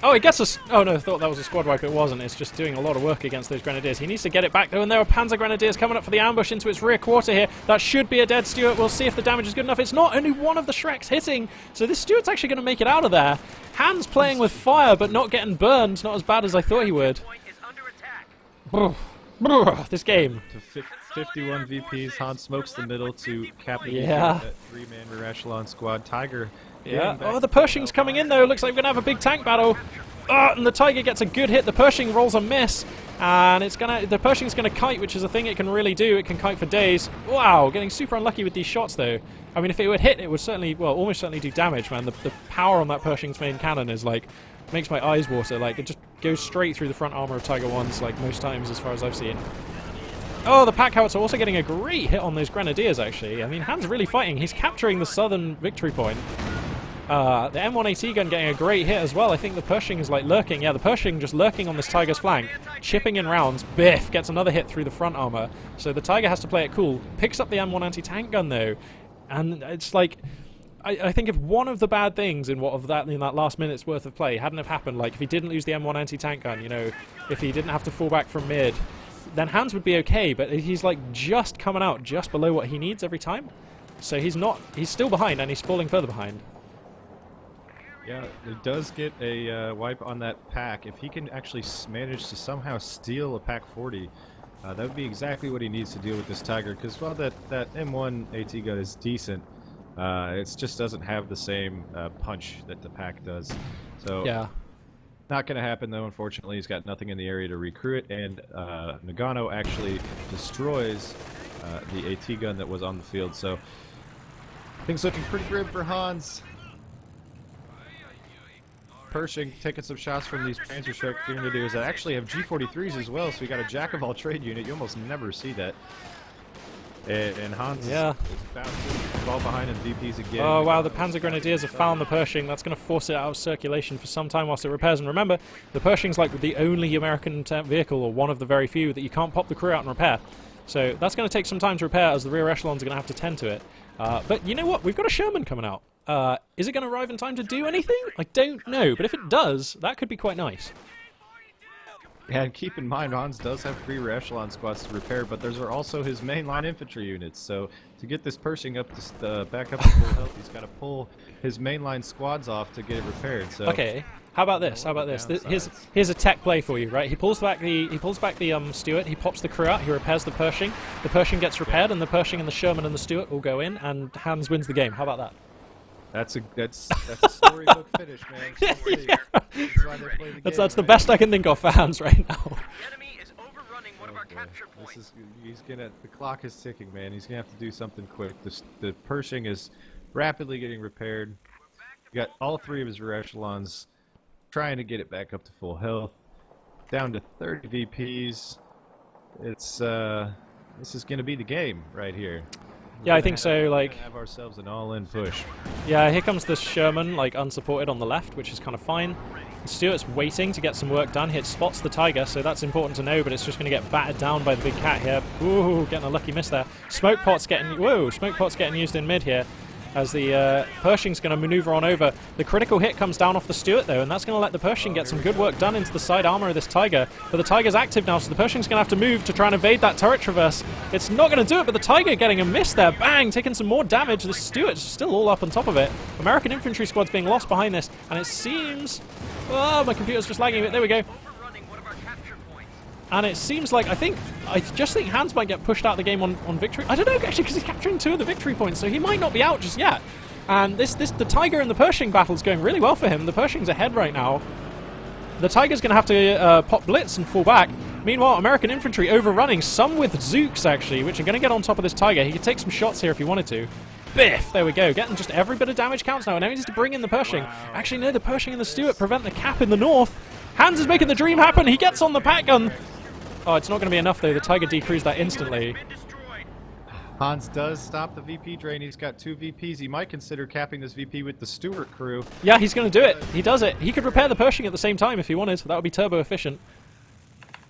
Oh, he gets a... Oh, no, I thought that was a squad wipe. It wasn't. It's just doing a lot of work against those Grenadiers. He needs to get it back, though, and there are Panzer Grenadiers coming up for the ambush into its rear quarter here. That should be a dead Stuart. We'll see if the damage is good enough. It's not. Only one of the Shreks hitting, so this Stuart's actually going to make it out of there. Hans playing with fire, but not getting burned. Not as bad as I thought he would. This game. To 51 VPs, Hans smokes the middle to cap that 3-man rear echelon squad. Tiger. Yeah. Oh, the Pershing's coming in though. Looks like we're gonna have a big tank battle. And the Tiger gets a good hit. The Pershing rolls a miss, and the Pershing's gonna kite, which is a thing it can really do. It can kite for days. Wow, getting super unlucky with these shots though. I mean, if it would hit, it would certainly, well, almost certainly do damage, man. The power on that Pershing's main cannon is like, makes my eyes water. Like, it just goes straight through the front armor of Tiger 1s, like most times as far as I've seen. Oh, the pack howitzer also getting a great hit on those Grenadiers, actually. I mean, Hans really fighting. He's capturing the southern victory point. The M1AT gun getting a great hit as well. I think the Pershing is like lurking. Yeah, the Pershing just lurking on this Tiger's flank, chipping in rounds. Biff gets another hit through the front armor. So the Tiger has to play it cool. Picks up the M1 anti-tank gun though, and it's like, I think if one of the bad things in that last minute's worth of play hadn't have happened, like if he didn't lose the M1 anti-tank gun, you know, if he didn't have to fall back from mid, then Hans would be okay. But he's like just coming out just below what he needs every time. So he's still behind, and he's falling further behind. Yeah, he does get a wipe on that pack. If he can actually manage to somehow steal a pack 40, that would be exactly what he needs to deal with this Tiger. Because while that M1 AT gun is decent, it just doesn't have the same punch that the pack does. So yeah, not going to happen though. Unfortunately, he's got nothing in the area to recruit, and Nagano actually destroys the AT gun that was on the field. So things looking pretty grim for Hans. Pershing taking some shots from these Panzer Grenadiers that actually have G43s as well, so we got a jack of all trade unit. You almost never see that. And Hans is about to fall behind in VPs again. Oh wow, the Panzer Grenadiers have found the Pershing. That's going to force it out of circulation for some time whilst it repairs. And remember, the Pershing's like the only American vehicle, or one of the very few, that you can't pop the crew out and repair. So that's going to take some time to repair, as the rear echelons are going to have to tend to it. But you know what? We've got a Sherman coming out. Is it going to arrive in time to do anything? I don't know, but if it does, that could be quite nice. Yeah, and keep in mind, Hans does have 3 rear echelon squads to repair, but those are also his mainline infantry units. So to get this Pershing up to back up to full health, he's got to pull his mainline squads off to get it repaired. So okay, how about this? How about this? Here's a tech play for you, right? He pulls back the Stuart. He pops the crew out. He repairs the Pershing. The Pershing gets repaired, and the Pershing and the Sherman and the Stuart all go in, and Hans wins the game. How about that? That's a storybook finish, man. Yeah. That's why they play the game, That's the right? best I can think of for Hans right now. The enemy is overrunning one of our capture points. The clock is ticking, man. He's gonna have to do something quick. The Pershing is rapidly getting repaired. You got all 3 of his rear echelons trying to get it back up to full health. Down to 30 VPs. This is gonna be the game right here. Yeah, I think so. Like, have ourselves an all-in push. yeah, here comes the Sherman, like unsupported on the left, which is kind of fine. The Stuart's waiting to get some work done. It spots the Tiger, so that's important to know. But it's just going to get battered down by the big cat here. Ooh, getting a lucky miss there. Smoke pot's getting used in mid here, as the Pershing's going to maneuver on over. The critical hit comes down off the Stuart though, and that's going to let the Pershing get some good work done into the side armor of this Tiger. But the Tiger's active now, so the Pershing's going to have to move to try and evade that turret traverse. It's not going to do it, but the Tiger getting a miss there. Bang! Taking some more damage. The Stuart's still all up on top of it. American infantry squad's being lost behind this, and it seems... Oh, my computer's just lagging a bit. There we go. Overrunning one of our capture points. And it seems like, I just think Hans might get pushed out of the game on victory. I don't know, actually, because he's capturing 2 of the victory points, so he might not be out just yet. And the Tiger and the Pershing battle is going really well for him. The Pershing's ahead right now. The Tiger's going to have to pop blitz and fall back. Meanwhile, American infantry overrunning, some with Zooks, actually, which are going to get on top of this Tiger. He could take some shots here if he wanted to. Biff! There we go. Getting just every bit of damage counts now. And now he needs to bring in the Pershing. Wow. Actually, no, the Pershing and the Stuart prevent the cap in the north. Hans is making the dream happen. He gets on the pack gun. Oh, it's not going to be enough, though. The Tiger decreased that instantly. Been destroyed. Hans does stop the VP drain. He's got 2 VPs. He might consider capping this VP with the Stuart crew. Yeah, he's going to do it. He does it. He could repair the Pershing at the same time if he wanted. That would be turbo efficient.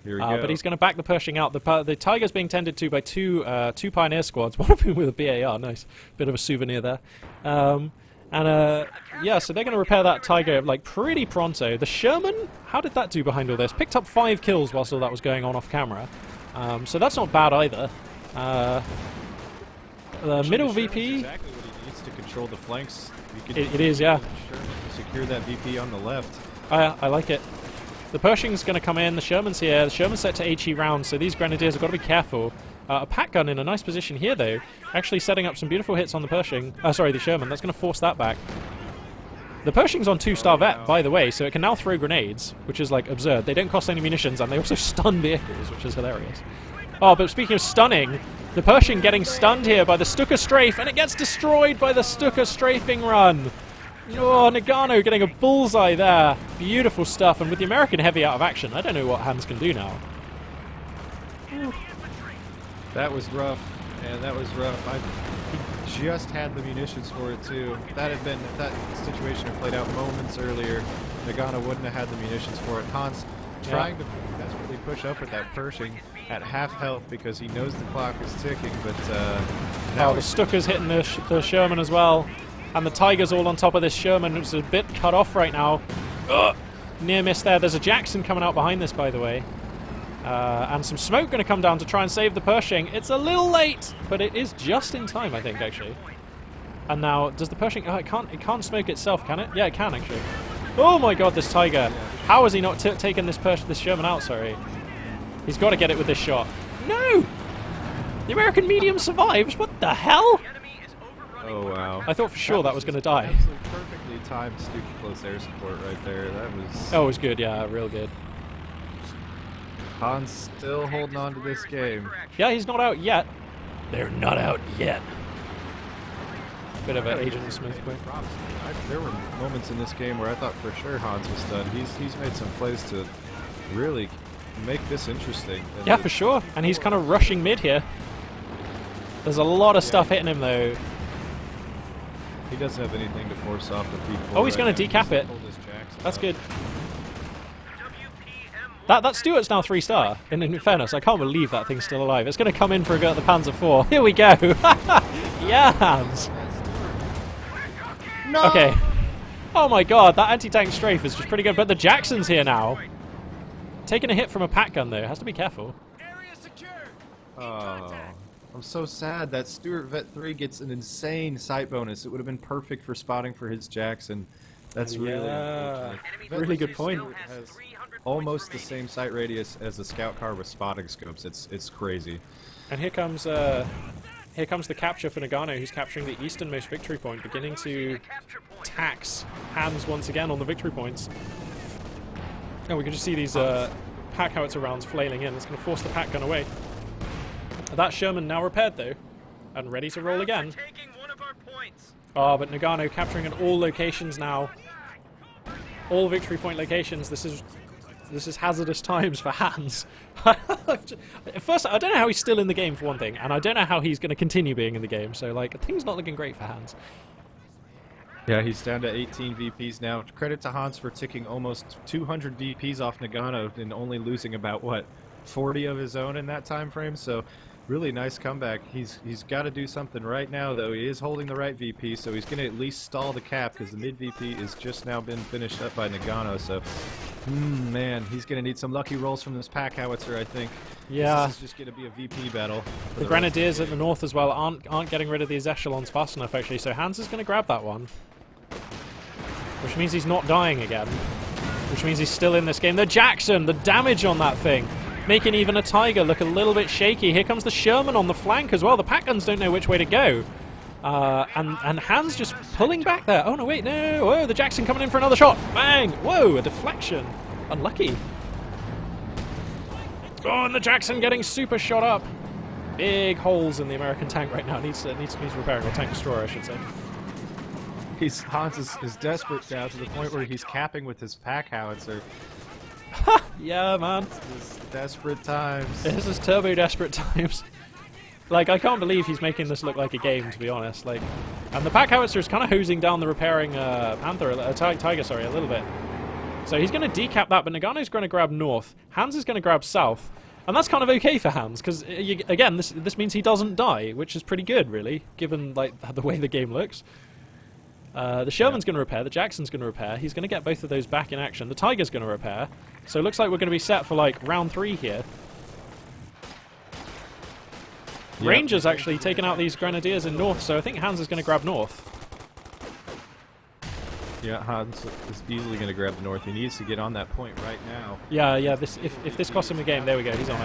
Here we go. But he's going to back the Pershing out. The Tiger's being tended to by two Pioneer squads, one of whom with a BAR. Nice. Bit of a souvenir there. Yeah, so they're going to repair that Tiger like pretty pronto. The Sherman, how did that do behind all this? Picked up 5 kills whilst all that was going on off camera. So that's not bad either. The middle VP... Exactly what he needs to control the flanks. It is, yeah. Secure that VP on the left. I like it. The Pershing's going to come in. The Sherman's here. The Sherman's set to HE rounds, so these Grenadiers have got to be careful. A pack gun in a nice position here, though. Actually setting up some beautiful hits on the Pershing. Sorry, the Sherman. That's going to force that back. The Pershing's on 2-star vet, by the way, so it can now throw grenades, which is, like, absurd. They don't cost any munitions, and they also stun vehicles, which is hilarious. Oh, but speaking of stunning, the Pershing getting stunned here by the Stuka strafe, and it gets destroyed by the Stuka strafing run. Oh, Nagano getting a bullseye there. Beautiful stuff, and with the American heavy out of action, I don't know what Hans can do now. That was rough, and that was rough. He just had the munitions for it too. If that situation had played out moments earlier, Nagano wouldn't have had the munitions for it. Hans trying to desperately push up with that Pershing at half health because he knows the clock is ticking, but now the Stuka's hitting the Sherman as well. And the Tiger's all on top of this Sherman, who's a bit cut off right now. Ugh. Near miss there. There's a Jackson coming out behind this, by the way. And some smoke going to come down to try and save the Pershing. It's a little late, but it is just in time, I think, actually. And now, does the Pershing... Oh, it can't smoke itself, can it? Yeah, it can, actually. Oh my god, this Tiger. How has he not taken this Sherman out, sorry? He's got to get it with this shot. No! The American medium survives? What the hell? oh wow. I thought for sure that was going to die. Absolutely perfectly timed stupid close air support right there. That was... Oh, it was good, yeah, real good. Han's still holding on to this game. Yeah, he's not out yet. They're not out yet. Bit of an Agent Smith quick. There were moments in this game where I thought for sure Hans was done. He's made some plays to really make this interesting. And yeah, for sure. And he's kind of rushing mid here. There's a lot of stuff hitting him, though. He doesn't have anything to force off the P4. Oh, he's going to decap it. That's good. That Stuart's now 3-star. And in fairness, I can't believe that thing's still alive. It's going to come in for a go at the Panzer IV. Here we go. Yeah, Hans. No! Okay. Oh my god, that anti-tank strafe is just pretty good. But the Jackson's here now. Taking a hit from a pack gun, though. Has to be careful. Oh, I'm so sad that Stuart Vet 3 gets an insane sight bonus. It would have been perfect for spotting for his Jackson. That's really unfortunate. Really good point. Has almost the same sight radius as the scout car with spotting scopes. It's crazy. And here comes the capture for Nagano, who's capturing the easternmost victory point, beginning to tax Hans once again on the victory points. And we can just see these pack howitzer rounds flailing in. It's going to force the pack gun away. That Sherman now repaired though, and ready to roll again. Oh, but Nagano capturing in all locations now. All victory point locations. This is hazardous times for Hans. First, I don't know how he's still in the game for one thing, and I don't know how he's going to continue being in the game. So, like, things not looking great for Hans. Yeah, he's down to 18 VPs now. Credit to Hans for ticking almost 200 VPs off Nagano and only losing about, what, 40 of his own in that time frame. So, really nice comeback. He's got to do something right now, though. He is holding the right VP, so he's going to at least stall the cap because the mid VP is just now been finished up by Nagano. So, man, he's going to need some lucky rolls from this pack howitzer, I think. Yeah. This is just going to be a VP battle. The Grenadiers at the north as well aren't getting rid of these echelons fast enough, actually. So Hans is going to grab that one, which means he's not dying again. Which means he's still in this game. The Jackson, the damage on that thing, making even a Tiger look a little bit shaky. Here comes the Sherman on the flank as well. The pack guns don't know which way to go. And Hans just pulling back there. Oh, no, wait, no. Whoa, the Jackson coming in for another shot. Bang. Whoa, a deflection. Unlucky. Oh, and the Jackson getting super shot up. Big holes in the American tank right now. Needs repairing, or tank destroyer, I should say. Hans is desperate now to the point where he's capping with his pack howitzer. Yeah, man. This is desperate times. This is turbo desperate times. Like, I can't believe he's making this look like a game, to be honest. Like, and the pack howitzer is kind of hosing down the repairing Tiger, sorry, a little bit. So he's going to decap that, but Nagano's going to grab north. Hans is going to grab south. And that's kind of okay for Hans, because, again, this means he doesn't die, which is pretty good, really, given, like, the way the game looks. The Sherman's going to repair, the Jackson's going to repair. He's going to get both of those back in action. The Tiger's going to repair. So it looks like we're going to be set for, like, round 3 here. Yep. Rangers actually taking out these Grenadiers in north, so I think Hans is going to grab north. Yeah, Hans is easily going to grab the north. He needs to get on that point right now. Yeah. If this costs him a game, there we go, he's on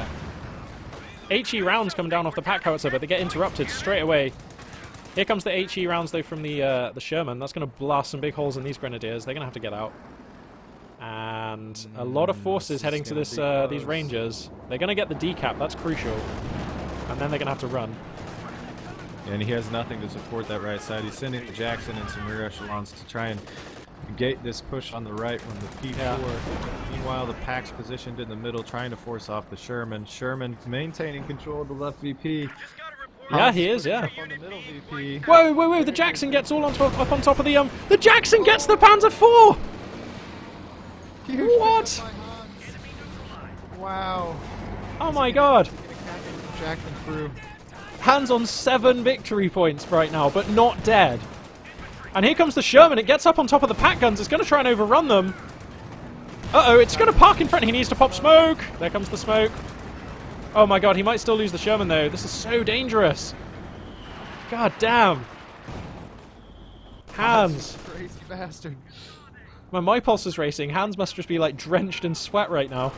it. HE rounds come down off the pack howitzer, but they get interrupted straight away. Here comes the HE rounds, though, from the Sherman. That's going to blast some big holes in these Grenadiers. They're going to have to get out. And a lot of forces heading to these Rangers. They're going to get the decap. That's crucial. And then they're going to have to run. And he has nothing to support that right side. He's sending the Jackson and some rear echelons to try and gate this push on the right when the P4. Yeah. Meanwhile, the pack's positioned in the middle, trying to force off the Sherman. Sherman maintaining control of the left VP. Yeah, he is, yeah. On the middle VP. Whoa, the Jackson gets all up on top of the The Jackson gets the Panzer IV! What? Wow. Oh my god. Jackson through. Hans on 7 victory points right now, but not dead. And here comes the Sherman. It gets up on top of the pack guns. It's going to try and overrun them. Uh-oh, it's going to park in front. He needs to pop smoke. There comes the smoke. Oh my god, he might still lose the Sherman, though. This is so dangerous. God damn. Hans. Crazy bastard. My pulse is racing. Hans must just be, like, drenched in sweat right now.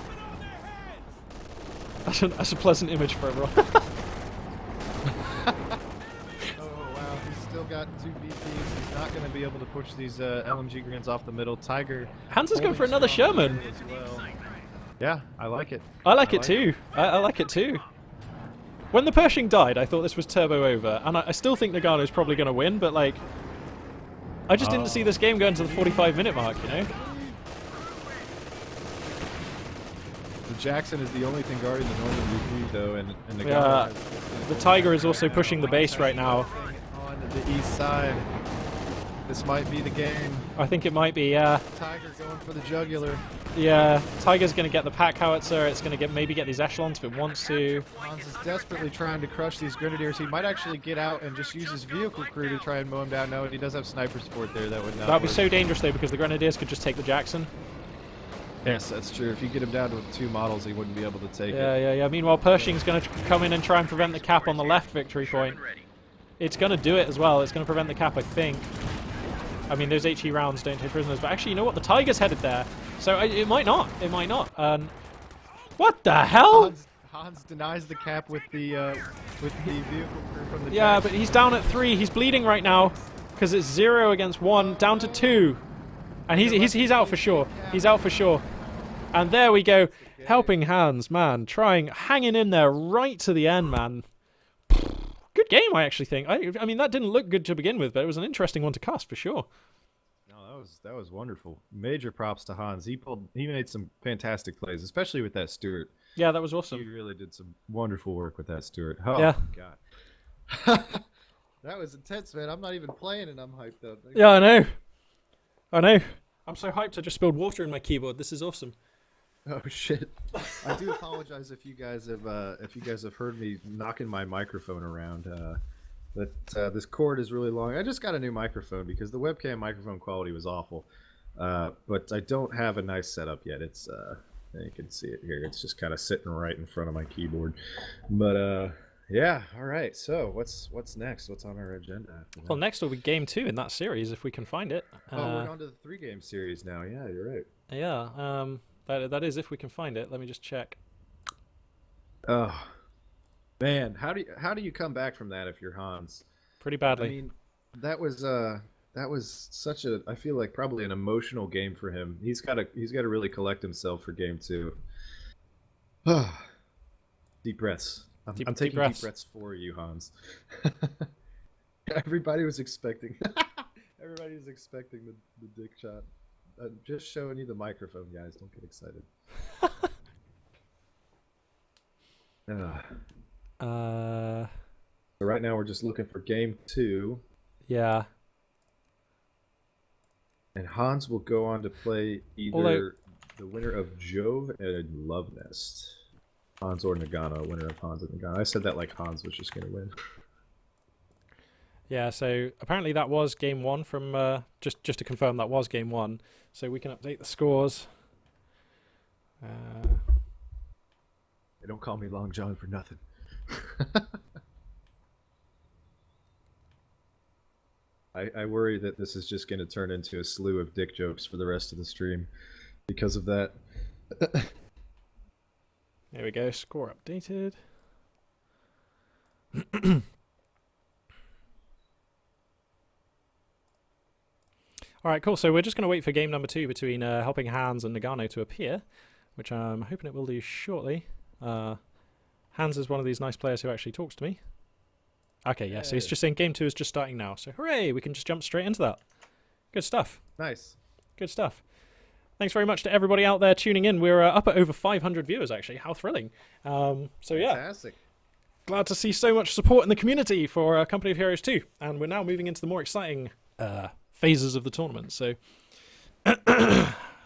That's a pleasant image for everyone. Oh, wow. He's still got 2 VPs. He's not going to be able to push these LMG grins off the middle. Tiger. Hans is going for another Sherman. As well. Yeah, I like it. I like it too. I like it too. When the Pershing died, I thought this was turbo over. And I still think Nagano's probably going to win, but, like, I just didn't see this game going to the 45-minute mark, you know? The Jackson is the only thing guarding the northern VP, though, and Nagano yeah, the Tiger is also pushing the base right now. On the east side. this might be the game. I think it might be, yeah. Tiger going for the jugular. Yeah, Tiger's going to get the pack howitzer. It's going to maybe get these echelons if it wants to. Hans is desperately trying to crush these grenadiers. He might actually get out and just use his vehicle crew to try and mow him down. No, and he does have sniper support there. That would not That would be work. so dangerous, though, because the grenadiers could just take the Jackson. Yes, that's true. If you get him down to 2 models, he wouldn't be able to take Yeah, it. yeah, yeah. Meanwhile, Pershing's going to come in and try and prevent the cap on the left victory point. It's going to do it as well. It's going to prevent the cap, I think. I mean, those HE rounds don't take prisoners, but actually, you know what? The Tiger's headed there. So it might not. It might not. What the hell? Hans denies the cap with the vehicle crew from the Yeah, tank. but he's down at 3. He's bleeding right now because it's 0 against 1, down to 2. And he's out for sure. He's out for sure. And there we go. Helping hands, man. Hanging in there right to the end, man. Good game, I actually think. I mean, that didn't look good to begin with, but it was an interesting one to cast for sure. No, that was wonderful. Major props to Hans. He made some fantastic plays, especially with that Stuart. Yeah, that was He awesome. really did some wonderful work with that Stuart. Oh, Yeah. God. That was intense, man. I'm not even playing and I'm hyped up. Yeah, I know. I know. I'm so hyped I just spilled water in my keyboard. This is awesome. Oh shit! I do apologize if you guys have heard me knocking my microphone around. This cord is really long. I just got a new microphone because the webcam microphone quality was awful. But I don't have a nice setup yet. It's you can see it here. It's just kind of sitting right in front of my keyboard. But yeah. All right. So what's next? What's on our agenda after that? Well, next will be game 2 in that series if we can find it. Oh, we're on to the 3-game series now. Yeah, you're right. Yeah. That is if we can find it. Let me just check. Oh man, how do you come back from that if you're Hans? Pretty badly. I mean, that was such a, I feel like probably an emotional game for him. He's got to really collect himself for game 2. Deep breaths. I'm taking deep breaths for you, Hans. Everybody was expecting the dick shot. I'm just showing you the microphone, guys. Don't get excited. So right now we're just looking for game 2. Yeah. And Hans will go on to play either the winner of Jove and Love Nest. Hans or Nagano, winner of Hans and Nagano. I said that like Hans was just going to win. Yeah, so apparently that was game 1 from, just to confirm, that was game 1. So we can update the scores. They don't call me Long John for nothing. I worry that this is just going to turn into a slew of dick jokes for the rest of the stream because of that. There we go, score updated. Alright, cool. So we're just going to wait for game number 2 between Helping Hands and Nagano to appear, which I'm hoping it will do shortly. Hans is one of these nice players who actually talks to me. Okay, yeah, so he's just saying game 2 is just starting now. So hooray, we can just jump straight into that. Good stuff. Nice. Good stuff. Thanks very much to everybody out there tuning in. We're up at over 500 viewers, actually. How thrilling. So yeah, Fantastic. glad to see so much support in the community for Company of Heroes 2. And we're now moving into the more exciting phases of the tournament. So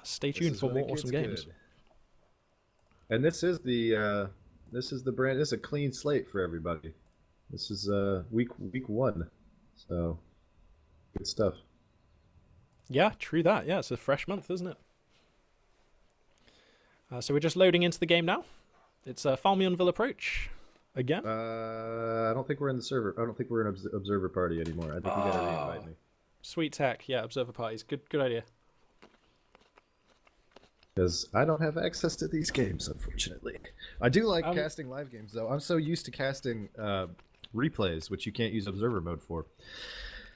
stay tuned for more awesome games. Good. And this is the brand. This is a clean slate for everybody. This is week 1, so good stuff. Yeah, true that. Yeah, it's a fresh month, isn't it? So we're just loading into the game now. It's Falmeonville approach again. I don't think we're in the server. I don't think we're in observer party anymore. I think you gotta re-invite me. Sweet tech. Yeah, observer parties. Good idea. Because I don't have access to these games, unfortunately. I do like casting live games, though. I'm so used to casting replays, which you can't use observer mode for.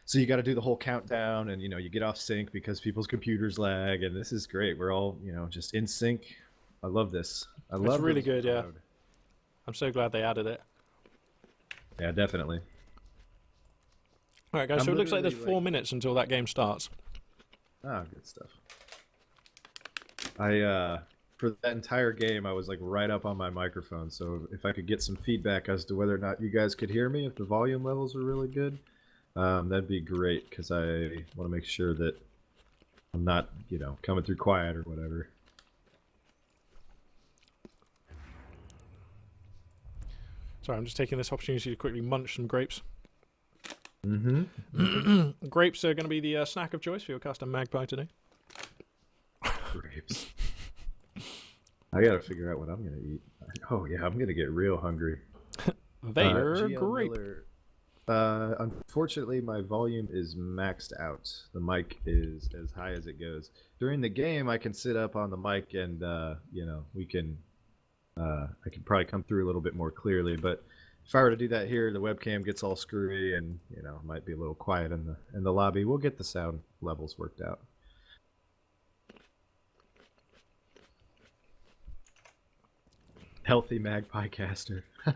So you got to do the whole countdown, and you get off sync because people's computers lag, and this is great. We're all just in sync. I love this. I love It's really observer good, yeah. mode. I'm so glad they added it. Yeah, definitely. All right, guys. I'm So it looks like there's literally, 4 minutes until that game starts. Ah, good stuff. For that entire game, I was like right up on my microphone, so if I could get some feedback as to whether or not you guys could hear me, if the volume levels were really good, That'd be great because I want to make sure that I'm not, coming through quiet or whatever. Sorry, I'm just taking this opportunity to quickly munch some grapes. Mm-hmm. Grapes are going to be the snack of choice for your custom magpie today. Grapes. I gotta figure out what I'm gonna eat. Oh yeah, I'm gonna get real hungry. They're GL grape. Miller, unfortunately, my volume is maxed out. The mic is as high as it goes. During the game, I can sit up on the mic and we can. I can probably come through a little bit more clearly, but if I were to do that here, the webcam gets all screwy and might be a little quiet in the lobby. We'll get the sound levels worked out. Healthy magpie caster. For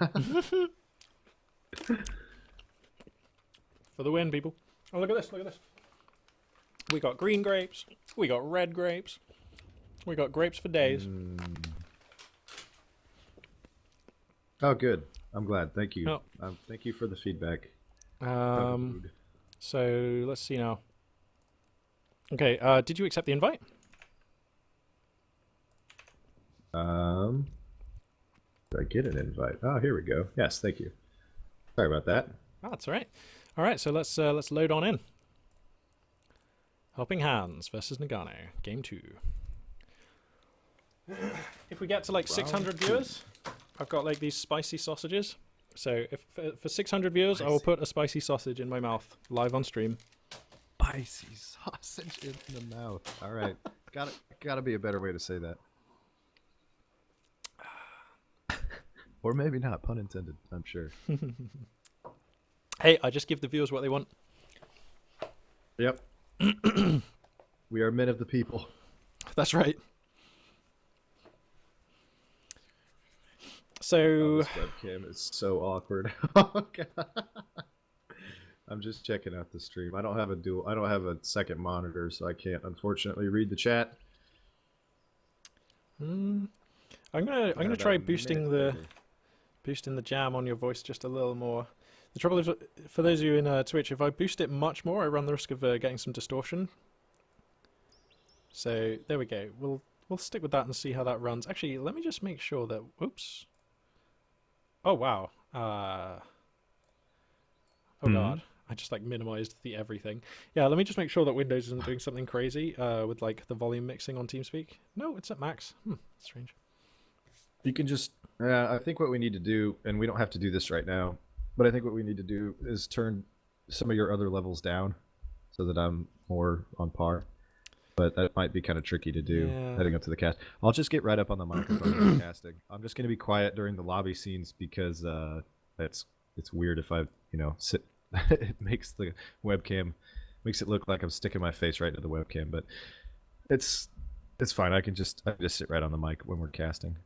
the win, people. Oh, look at this, look at this. We got green grapes. We got red grapes. We got grapes for days. Oh, good. I'm glad. Thank you. Oh. Thank you for the feedback. So, let's see now. Okay, did you accept the invite? Did I get an invite? Oh, here we go. Yes, thank you. Sorry about that. Oh, that's all right. All right, so let's load on in. Helping Hands versus Nagano, game 2. If we get to like 600 viewers, I've got like these spicy sausages. So if for 600 viewers, I will put a spicy sausage in my mouth live on stream. Spicy sausage in the mouth. All right, gotta be a better way to say that. Or maybe not, pun intended, I'm sure. Hey, I just give the viewers what they want. Yep. We are men of the people. That's right. So this webcam is so awkward. Oh god. I'm just checking out the stream. I don't have a second monitor, so I can't unfortunately read the chat. I'm gonna try boosting the jam on your voice just a little more. The trouble is, for those of you in Twitch, if I boost it much more, I run the risk of getting some distortion. So there we go. We'll stick with that and see how that runs. Actually, let me just make sure that. Oops. Oh wow. Oh god. I just like minimized the everything. Yeah, let me just make sure that Windows isn't doing something crazy with like the volume mixing on TeamSpeak. No, it's at max. Strange. You can just, I think what we need to do, and we don't have to do this right now, but I think what we need to do is turn some of your other levels down so that I'm more on par. But that might be kind of tricky to do heading up to the cast. I'll just get right up on the microphone when casting. I'm just going to be quiet during the lobby scenes because it's weird if I, sit. It makes the webcam, makes it look like I'm sticking my face right into the webcam, but it's fine. I just sit right on the mic when we're casting.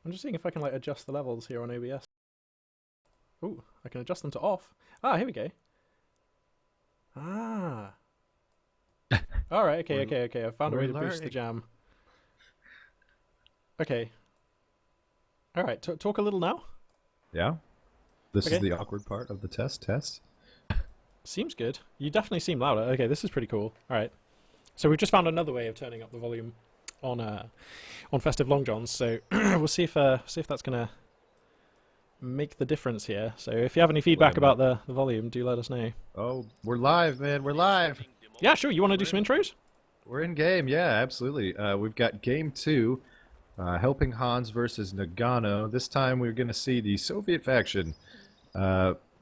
I'm just seeing if I can like adjust the levels here on OBS. Ooh, I can adjust them to off. Ah, here we go. Ah. All right. Okay. I found a way to boost the jam. Okay. All right. Talk a little now. Yeah. This is the awkward part of the test. Seems good. You definitely seem louder. Okay, this is pretty cool. All right. So we've just found another way of turning up the volume on Festive Long Johns. So we'll see if that's gonna make the difference here. So if you have any feedback about the volume, do let us know. Oh, we're live, man. We're live. Yeah, sure. You want to do some intros? We're in game. Yeah, absolutely. We've got game 2, Helping Hans versus Nagano. This time we're going to see the Soviet faction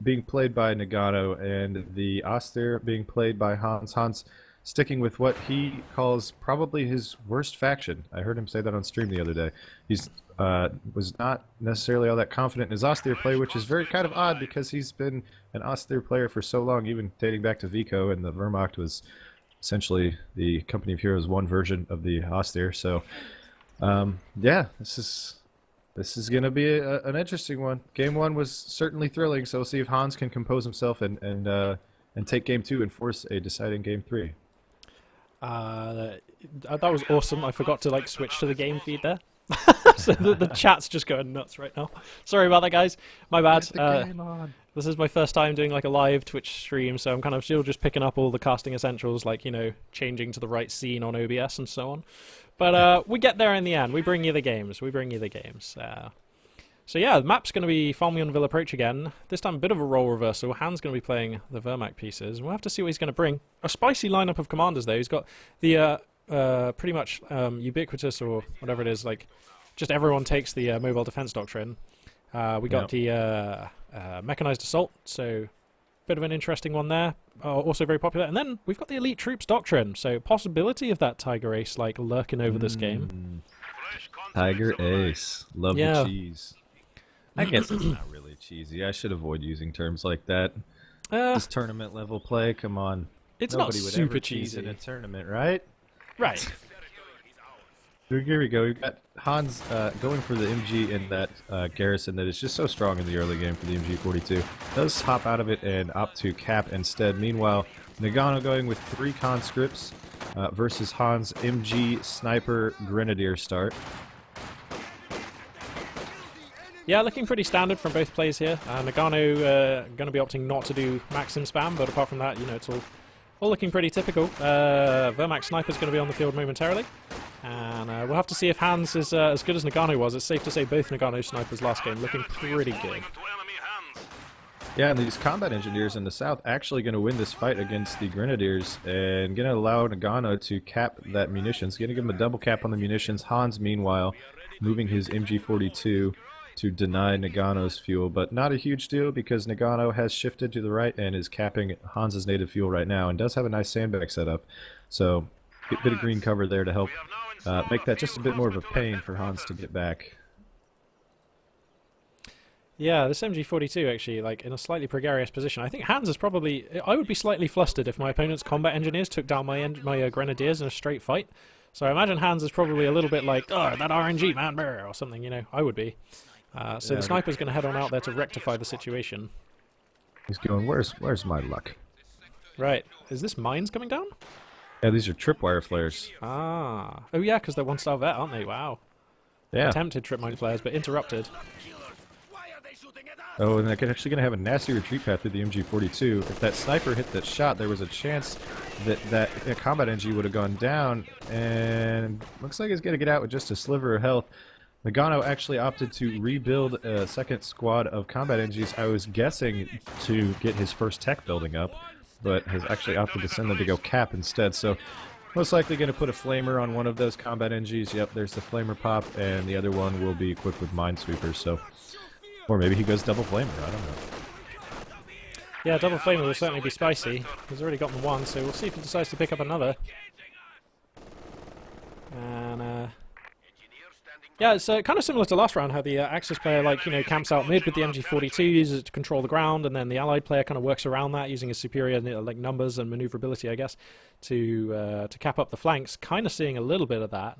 being played by Nagano and the Austere being played by Hans. Hans sticking with what he calls probably his worst faction. I heard him say that on stream the other day. He's was not necessarily all that confident in his Austere play, which is very kind of odd because he's been an Austere player for so long, even dating back to Vico, and the Wehrmacht was essentially the Company of Heroes 1 version of the Austere. So, yeah, this is going to be an interesting one. Game 1 was certainly thrilling, so we'll see if Hans can compose himself and take Game 2 and force a deciding Game 3. That was awesome. I forgot to like switch to the game feed there. So the chat's just going nuts right now. Sorry about that, guys. My bad. This is my first time doing like a live Twitch stream, so I'm kind of still just picking up all the casting essentials, like, you know, changing to the right scene on OBS and so on. But we get there in the end. We bring you the games. So yeah, the map's going to be Farmionville Approach again. This time a bit of a role reversal. Han's going to be playing the Vermac pieces. We'll have to see what he's going to bring. A spicy lineup of commanders, though. He's got the pretty much ubiquitous, or whatever it is, like, just everyone takes the mobile defense doctrine. We got the mechanized assault, so bit of an interesting one there. Also very popular. And then we've got the elite troops doctrine, so possibility of that Tiger Ace like lurking over this game. Tiger Ace, love the cheese. I guess it's not really cheesy. I should avoid using terms like that. This tournament level play, come on. It's Nobody not would super ever cheesy in a tournament, right? Right. Here we go. We've got Hans going for the MG in that garrison that is just so strong in the early game for the MG42. Does hop out of it and opt to cap instead. Meanwhile, Nagano going with 3 conscripts versus Hans' MG sniper grenadier start. Yeah, looking pretty standard from both players here. Nagano going to be opting not to do Maxim spam, but apart from that, you know, it's all looking pretty typical. Vermac Sniper's going to be on the field momentarily. And we'll have to see if Hans is as good as Nagano was. It's safe to say both Nagano snipers last game looking pretty good. Yeah, and these combat engineers in the south actually going to win this fight against the grenadiers and going to allow Nagano to cap that munitions. Going to give him a double cap on the munitions. Hans, meanwhile, moving his MG42 to deny Nagano's fuel, but not a huge deal because Nagano has shifted to the right and is capping Hans's native fuel right now and does have a nice sandbag setup. So a bit of green cover there to help make that just a bit more of a pain for Hans to get back. Yeah, this MG42 actually, like, in a slightly precarious position. I think Hans is probably... I would be slightly flustered if my opponent's combat engineers took down my grenadiers in a straight fight. So I imagine Hans is probably a little bit like, oh, that RNG, man, brr, or something, you know. I would be. So the sniper's going to head on out there to rectify the situation. He's going, where's my luck? Right. Is this mines coming down? Yeah, these are tripwire flares. Ah. Oh yeah, because they're 1-star vet, aren't they? Wow. Yeah. Attempted trip mine flares, but interrupted. Oh, and they're actually going to have a nasty retreat path through the MG42. If that sniper hit that shot, there was a chance that combat NG would have gone down, and looks like he's going to get out with just a sliver of health. Nagano actually opted to rebuild a second squad of combat NGs, I was guessing to get his first tech building up, but has actually opted to send them to go cap instead. So most likely going to put a flamer on one of those combat NGs. Yep, there's the flamer pop, and the other one will be equipped with minesweepers. So, or maybe he goes double flamer, I don't know. Yeah, double flamer will certainly be spicy. He's already gotten one, so we'll see if he decides to pick up another. And yeah, it's kind of similar to last round, how the Axis player, like, you know, camps out mid with the MG42, uses it to control the ground, and then the Allied player kind of works around that, using his superior like numbers and maneuverability, I guess, to cap up the flanks. Kind of seeing a little bit of that.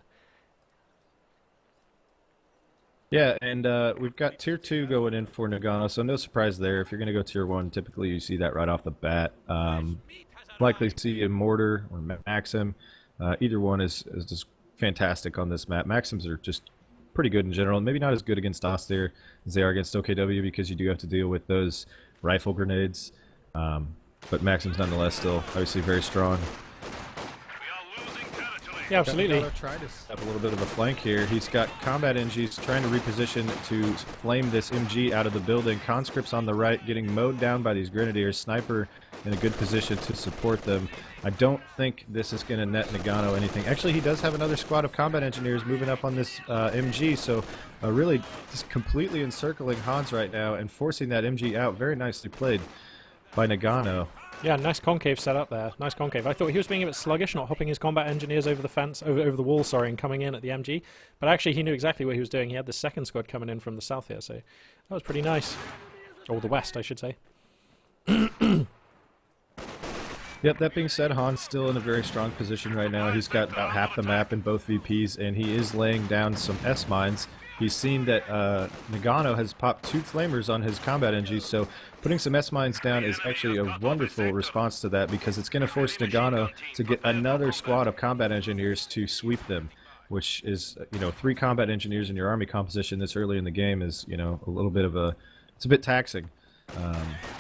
Yeah, and we've got Tier 2 going in for Nagano, so no surprise there. If you're going to go Tier 1, typically you see that right off the bat. Likely see a Mortar or Maxim. Either one is just fantastic on this map. Maxims are just pretty good in general, and maybe not as good against Austere as they are against OKW because you do have to deal with those rifle grenades. But Maxims nonetheless still obviously very strong. Yeah, absolutely. Try to step a little bit of a flank here. He's got combat NGs trying to reposition to flame this MG out of the building. Conscripts on the right getting mowed down by these grenadiers. Sniper in a good position to support them. I don't think this is going to net Nagano anything. Actually, he does have another squad of combat engineers moving up on this MG, so really just completely encircling Hans right now and forcing that MG out. Very nicely played by Nagano. Yeah, nice concave set up there. Nice concave. I thought he was being a bit sluggish, not hopping his combat engineers over the fence, over the wall, sorry, and coming in at the MG. But actually, he knew exactly what he was doing. He had the second squad coming in from the south here, so that was pretty nice. Or the west, I should say. Yep, that being said, Han's still in a very strong position right now. He's got about half the map in both VPs, and he is laying down some S-mines. He's seen that Nagano has popped 2 flamers on his combat NG, so putting some S-mines down is actually a wonderful response to that because it's going to force Nagano to get another squad of combat engineers to sweep them. which is, 3 combat engineers in your army composition this early in the game is, a little bit of it's a bit taxing.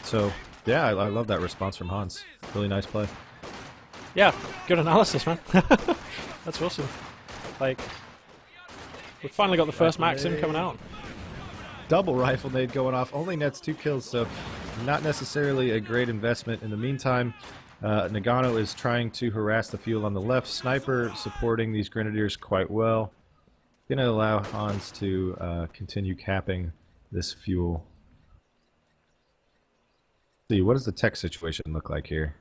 So, yeah, I love that response from Hans. Really nice play. Yeah, good analysis, man. That's awesome. Like, we've finally got the first Maxim coming out. Double rifle nade going off. Only nets 2 kills, so not necessarily a great investment. In the meantime, Nagano is trying to harass the field on the left. Sniper supporting these grenadiers quite well. Gonna allow Hans to continue capping this fuel. See, what does the tech situation look like here?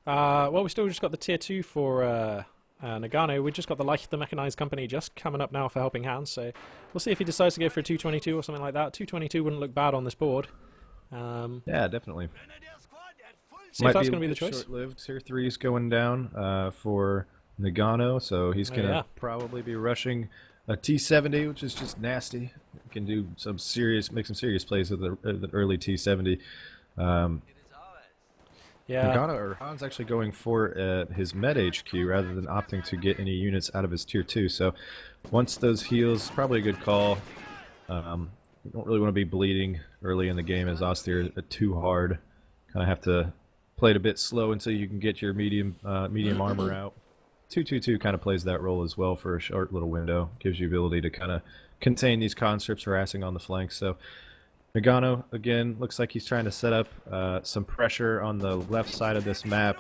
Well, we still just got the tier 2 for Nagano. We just got the Mechanized Company just coming up now for helping Hans, so we'll see if he decides to go for a 222 or something like that. 222 wouldn't look bad on this board. Yeah, definitely. See if that's going to be the choice. Short-lived. Tier 3 is going down for Nagano, so he's going to probably be rushing a T70, which is just nasty. Can do some serious, make some serious plays with the early T70. Yeah. Nagano or Hans actually going for his med HQ rather than opting to get any units out of his tier 2. So once those heals, probably a good call. You don't really want to be bleeding early in the game as Austere too hard. Kind of have to play it a bit slow until you can get your medium armor out. 222 kind of plays that role as well for a short little window. Gives you ability to kind of contain these conscripts harassing on the flanks. So Nagano, again, looks like he's trying to set up some pressure on the left side of this map,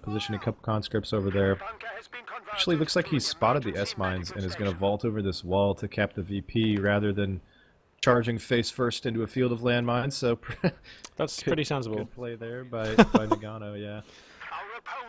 positioning a couple conscripts over there. Actually, looks like he's spotted the S-mines and is going to vault over this wall to cap the VP rather than charging face first into a field of landmines. So that's pretty sensible. Good play there by Nagano, yeah.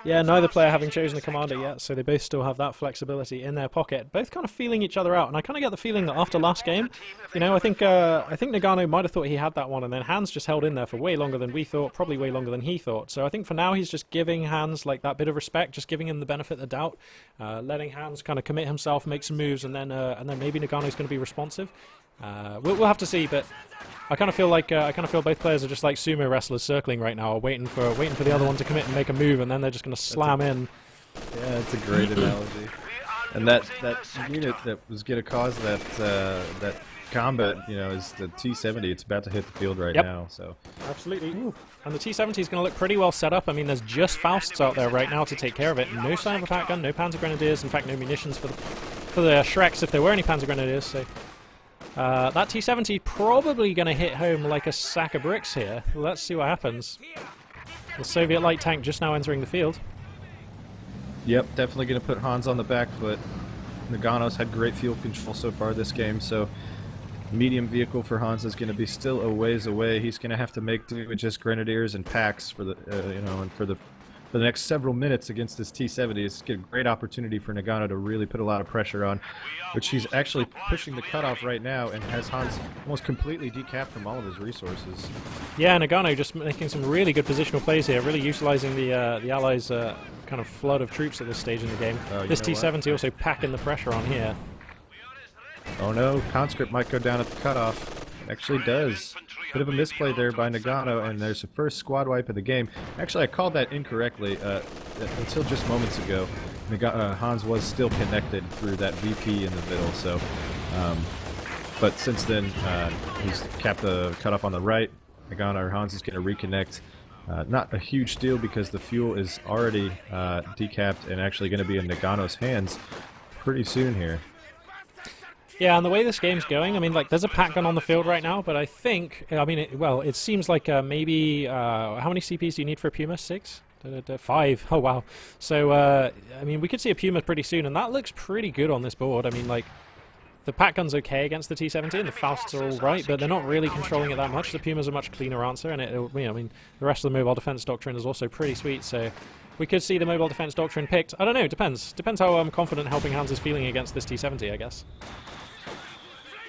Yeah, neither player having chosen a commander yet, so they both still have that flexibility in their pocket. Both kind of feeling each other out, and I kind of get the feeling that after last game, I think Nagano might have thought he had that one, and then Hans just held in there for way longer than we thought, probably way longer than he thought. So I think for now he's just giving Hans like that bit of respect, just giving him the benefit of the doubt, letting Hans kind of commit himself, make some moves, and then maybe Nagano's going to be responsive. We'll have to see, but I kind of feel like both players are just like sumo wrestlers circling right now, waiting for the other one to commit and make a move, and then they're just going to slam in. Yeah, it's a great analogy. And that unit that was going to cause that combat, is the T70. It's about to hit the field right now. So absolutely. Ooh. And the T70 is going to look pretty well set up. I mean, there's just Fausts out there right now to take care of it. No sign of a pack gun, no Panzer Grenadiers. In fact, no munitions for the Shreks if there were any Panzer Grenadiers. So. That T70 probably going to hit home like a sack of bricks here. Let's see what happens. The Soviet light tank just now entering the field. Yep, definitely going to put Hans on the back foot. Nagano's had great field control so far this game, so medium vehicle for Hans is going to be still a ways away. He's going to have to make do with just grenadiers and packs for the and for the next several minutes against this T70. It's a great opportunity for Nagano to really put a lot of pressure on, which he's actually pushing the cutoff right now and has Hans almost completely decapped from all of his resources. Yeah, Nagano just making some really good positional plays here, really utilizing the Allies' kind of flood of troops at this stage in the game. This T70 also packing the pressure on here. Oh no, conscript might go down at the cutoff. It actually does. Bit of a misplay there by Nagano, and there's the first squad wipe of the game. Actually, I called that incorrectly until just moments ago. Hans was still connected through that VP in the middle, so... but since then, he's capped the cutoff on the right. Nagano or Hans is going to reconnect. Not a huge deal because the fuel is already decapped and actually going to be in Nagano's hands pretty soon here. Yeah, and the way this game's going, I mean, like, there's a pack gun on the field right now, but I think, it seems like maybe, how many CPs do you need for a Puma? 6? 5. Oh, wow. So, I mean, we could see a Puma pretty soon, and that looks pretty good on this board. I mean, like, the pack gun's okay against the T-70, and the Fausts are all right, but they're not really controlling it that much. The Puma's a much cleaner answer, and the rest of the mobile defense doctrine is also pretty sweet, so we could see the mobile defense doctrine picked. I don't know, depends. Depends how confident Helping Hands is feeling against this T-70, I guess.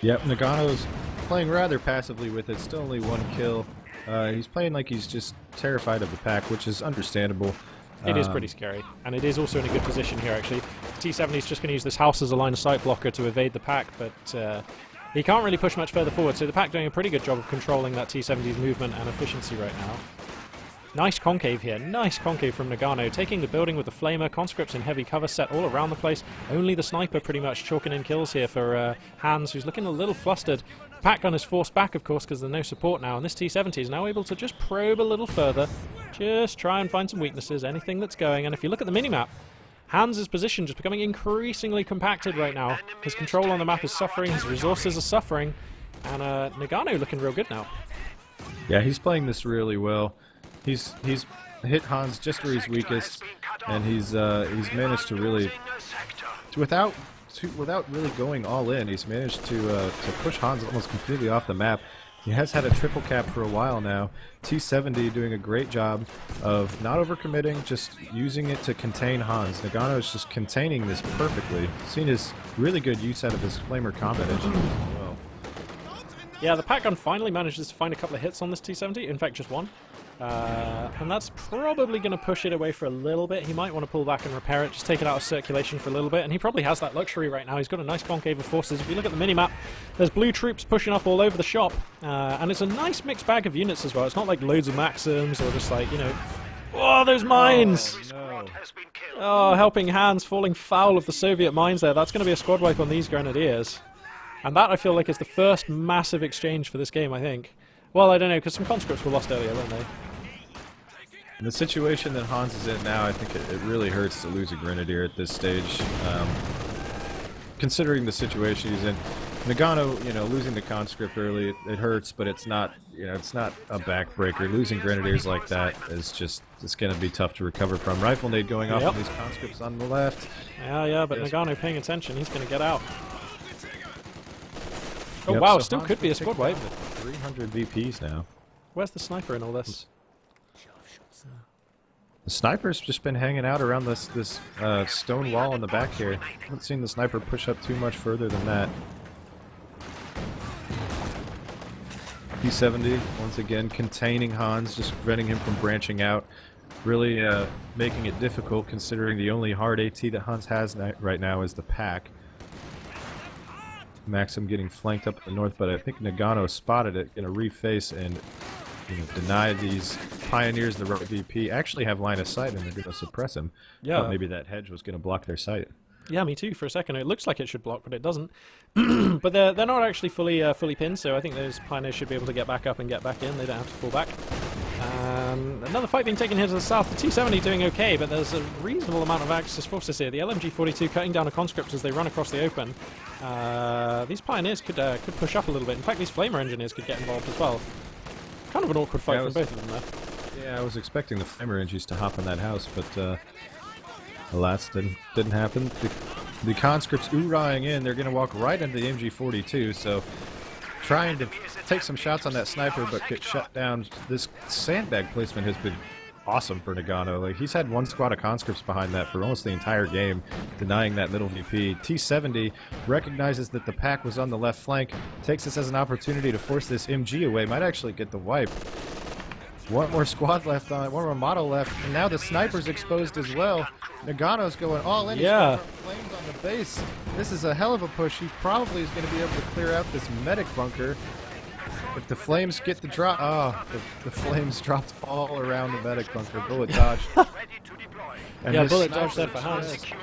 Yep, Nagano's playing rather passively with it. Still only 1 kill. He's playing like he's just terrified of the pack, which is understandable. It is pretty scary, and it is also in a good position here, actually. T-70 is just going to use this house as a line-of-sight blocker to evade the pack, but he can't really push much further forward, so the pack doing a pretty good job of controlling that T-70's movement and efficiency right now. Nice concave here. Nice concave from Nagano. Taking the building with the flamer. Conscripts in heavy cover set all around the place. Only the sniper pretty much chalking in kills here for Hans, who's looking a little flustered. Pack gun is forced back, of course, because there's no support now. And this T-70 is now able to just probe a little further. Just try and find some weaknesses, anything that's going. And if you look at the minimap, Hans' position just becoming increasingly compacted right now. His control on the map is suffering. His resources are suffering. And Nagano looking real good now. Yeah, he's playing this really well. He's hit Hans just where he's weakest, and he's managed to really, without really going all in, he's managed to push Hans almost completely off the map. He has had a triple cap for a while now. T70 doing a great job of not overcommitting, just using it to contain Hans. Nagano is just containing this perfectly. Seen his really good use out of his flamer combat engine as well. Yeah, the pack gun finally manages to find a couple of hits on this T70. In fact, just one. And that's probably going to push it away for a little bit. He might want to pull back and repair it, just take it out of circulation for a little bit, and he probably has that luxury right now. He's got a nice concave of forces. If you look at the minimap, there's blue troops pushing up all over the shop, and it's a nice mixed bag of units as well. It's not like loads of Maxims or just like, you know... Oh, those mines! Oh, no. Oh, helping Hands falling foul of the Soviet mines there. That's going to be a squad wipe on these Grenadiers. And that, I feel like, is the first massive exchange for this game, I think. Well, I don't know, because some conscripts were lost earlier, weren't they? In the situation that Hans is in now, I think it really hurts to lose a Grenadier at this stage. Considering the situation he's in, Nagano, you know, losing the conscript early, it hurts, but it's not, you know, it's not a backbreaker. Losing Grenadiers like that is just, it's going to be tough to recover from. Rifle nade going off on these conscripts on the left. Yeah, but yes. Nagano paying attention, he's going to get out. Oh Yep, wow, so still Hans could be a can squad take wipe. down to 300 VPs now. Where's the sniper in all this? The sniper's just been hanging out around this stone wall in the back here. Haven't seen the sniper push up too much further than that. T70 once again containing Hans, just preventing him from branching out. Really making it difficult, considering the only hard AT that Hans has right now is the pack. Maxim getting flanked up in the north, but I think Nagano spotted it, going to reface and deny these pioneers the right VP. Actually have line of sight, and they're going to suppress him. Yeah. Thought maybe that hedge was going to block their sight. Yeah, me too. For a second, it looks like it should block, but it doesn't. But they're not actually fully pinned, so I think those pioneers should be able to get back up and get back in. They don't have to fall back. Another fight being taken here to the south. The T-70 doing okay, but there's a reasonable amount of Axis forces here. The LMG-42 cutting down a conscript as they run across the open. These pioneers could push up a little bit. In fact, these flamer engineers could get involved as well. Kind of an awkward fight from both of them there. Yeah, I was expecting the flamer engines to hop in that house, but alas, didn't happen. The conscripts oorahing in. They're going to walk right into the MG-42, so trying to take some shots on that sniper, but get shut down. This sandbag placement has been awesome for Nagano. Like, he's had one squad of conscripts behind that for almost the entire game, denying that middle VP. T-70 recognizes that the pack was on the left flank, takes this as an opportunity to force this MG away, might actually get the wipe. One more squad left on it, one more model left, and now the sniper's exposed as well. Nagano's going all in. Yeah. Flames on the base. This is a hell of a push. He probably is going to be able to clear out this medic bunker. If the flames get the drop, the flames dropped all around the medic bunker. Bullet dodged. And Yeah, this bullet dodge sniper there for Hans. just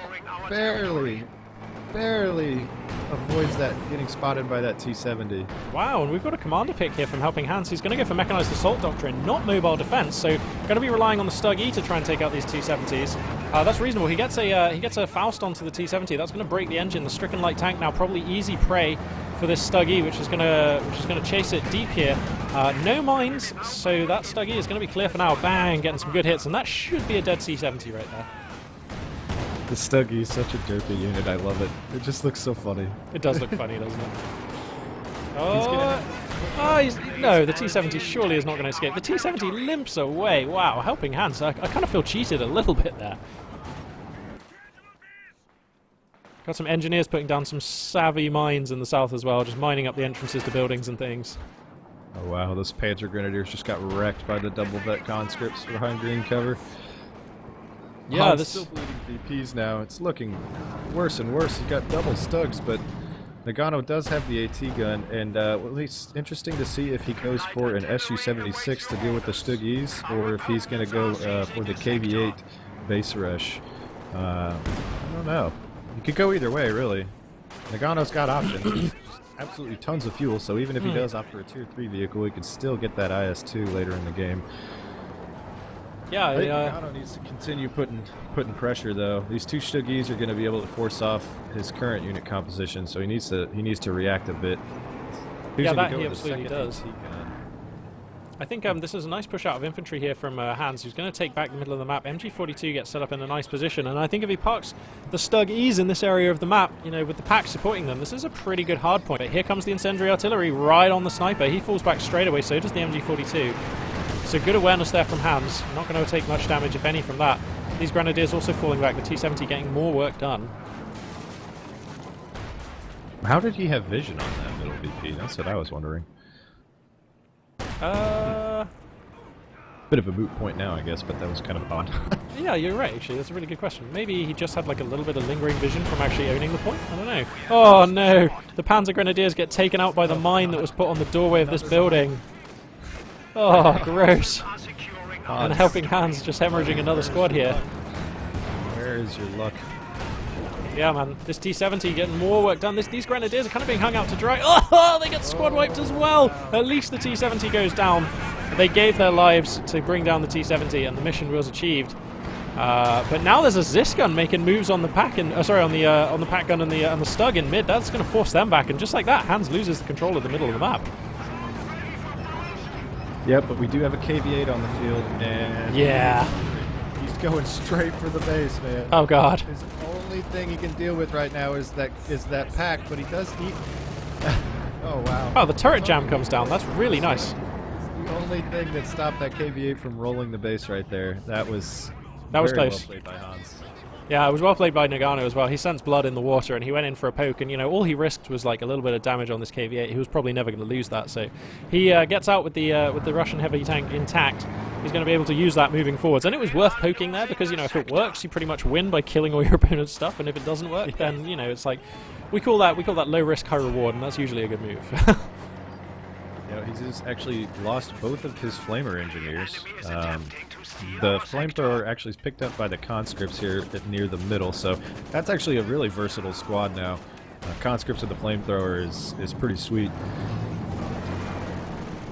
barely avoids that getting spotted by that T-70. Wow, and we've got a commander pick here from Helping Hands. He's going to go for Mechanized Assault Doctrine, not Mobile Defense, so going to be relying on the Stug E to try and take out these T-70s. That's reasonable. He gets a Faust onto the T-70. That's going to break the engine. The Stricken Light Tank now probably easy prey for this Stug E, which is going to chase it deep here. No mines, so that Stug E is going to be clear for now. Bang, getting some good hits, and that should be a dead T-70 right there. The Stuggy is such a derpy unit. I love it. It just looks so funny. It does look funny, doesn't it? No, the T-70 surely is not going to escape. The T-70 limps away. Wow, Helping Hands. I kind of feel cheated a little bit there. Got some engineers putting down some savvy mines in the south as well, just mining up the entrances to buildings and things. Oh wow, those Panzer Grenadiers just got wrecked by the double vet conscripts behind green cover. Yeah, Still bleeding VPs now. It's looking worse and worse. He got double Stugs, but Nagano does have the AT gun, and well, it's interesting to see if he goes for an SU-76 to deal with the Stuggies, or if he's going to go for the KV-8 base rush. I don't know. You could go either way, really. Nagano's got options. Absolutely tons of fuel, so even if he does opt for a Tier 3 vehicle, he can still get that IS-2 later in the game. Yeah, Nagano needs to continue putting pressure, though. These two Stuggies are going to be able to force off his current unit composition, so he needs to react a bit. Yeah, that he absolutely does. I think this is a nice push out of infantry here from Hans, who's going to take back the middle of the map. MG42 gets set up in a nice position, and I think if he parks the Stug-E's in this area of the map, you know, with the pack supporting them, this is a pretty good hard point. But here comes the incendiary artillery right on the sniper. He falls back straight away, so does the MG42. So good awareness there from Hans. Not going to take much damage, if any, from that. These Grenadiers also falling back. The T-70 getting more work done. How did he have vision on that middle VP? That's what I was wondering. Bit of a moot point now, I guess, but that was kind of odd. Yeah, you're right, actually. That's a really good question. Maybe he just had like a little bit of lingering vision from actually owning the point? I don't know. Oh, no! The Panzer Grenadiers get taken out by the mine that was put on the doorway of this building. Oh, gross. And helping Hans just hemorrhaging another squad here. Where is your luck? Yeah, man. This T-70 getting more work done. These Grenadiers are kind of being hung out to dry. Oh, they get squad wiped as well. At least the T-70 goes down. They gave their lives to bring down the T-70, and the mission was achieved. But now there's a Zis gun making moves on the pack and on the pack gun and the Stug in mid. That's going to force them back, and just like that, Hans loses the control of the middle of the map. Yep, but we do have a KV-8 on the field, and yeah, he's going straight for the base, man. Oh god. His only thing he can deal with right now is that pack, but he does eat. Oh wow. Oh, the turret jam comes down. That's really nice. The only thing that stopped that KV-8 from rolling the base right there. That was close. Well played by Hans. Yeah, it was well played by Nagano as well. He sensed blood in the water and he went in for a poke, and you know, all he risked was like a little bit of damage on this KV-8. He was probably never going to lose that, so he gets out with the Russian heavy tank intact. He's going to be able to use that moving forwards, and it was worth poking there because, you know, if it works, you pretty much win by killing all your opponent's stuff, and if it doesn't work, then, you know, it's like we call that low risk, high reward, and that's usually a good move. You know, he's just actually lost both of his flamer engineers. The flamethrower actually is picked up by the conscripts here near the middle, so that's actually a really versatile squad now. Conscripts with the flamethrower is pretty sweet.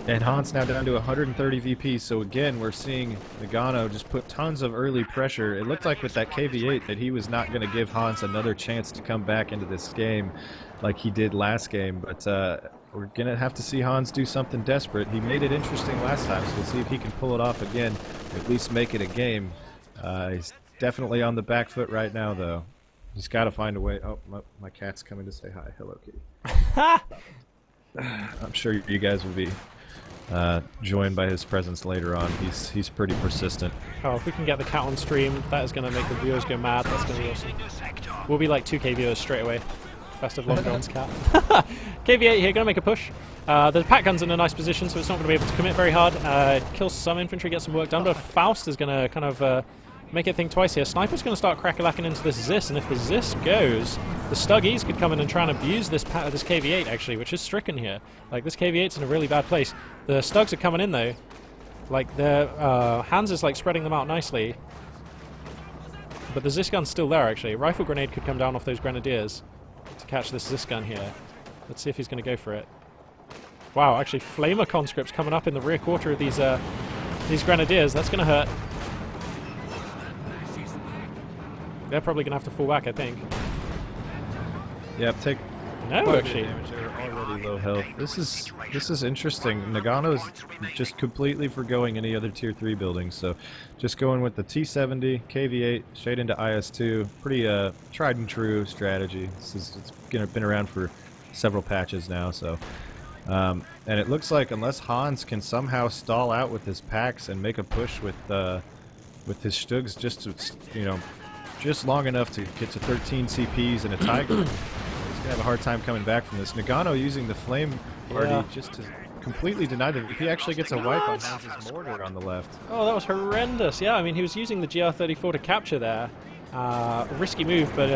And Hans now down to 130 VP, so again we're seeing Nagano just put tons of early pressure. It looked like with that KV-8 that he was not going to give Hans another chance to come back into this game like he did last game, but we're going to have to see Hans do something desperate. He made it interesting last time, so we'll see if he can pull it off again, at least make it a game. He's definitely on the back foot right now, though. He's got to find a way. Oh, my cat's coming to say hi. Hello, kitty. I'm sure you guys will be joined by his presence later on. He's pretty persistent. Oh, if we can get the cat on stream, that is going to make the viewers go mad. That's going to be awesome. We'll be like 2K viewers straight away. Best of Longdon's cat. KV-8 here, going to make a push. The pack gun's in a nice position, so it's not going to be able to commit very hard. Kills some infantry, gets some work done, but Faust is going to kind of make it think twice here. Sniper's going to start crack-a-lacking into this Zis, and if the Zis goes, the Stuggies could come in and try and abuse this KV-8, actually, which is stricken here. Like, this KV-8's in a really bad place. The Stugs are coming in, though. Like, the Hans is, like, spreading them out nicely. But the Zis gun's still there, actually. Rifle grenade could come down off those Grenadiers to catch this Zis gun here. Let's see if he's going to go for it. Wow, actually, Flamer conscripts coming up in the rear quarter of these Grenadiers. That's going to hurt. They're probably going to have to fall back, I think. Yep, take no, actually. Damage. They're already low health. This is interesting. Nagano's just completely forgoing any other tier 3 buildings, so just going with the T-70, KV-8, straight into IS-2. Pretty tried and true strategy. It's been around for several patches now, so and it looks like unless Hans can somehow stall out with his packs and make a push with his Stugs just to, you know, just long enough to get to 13 CPs and a Tiger, he's gonna have a hard time coming back from this. Nagano using the flame party just to completely deny them. He actually gets a wipe on Hans's mortar on the left. Oh, that was horrendous. Yeah, I mean, he was using the GR-34 to capture there. Risky move, but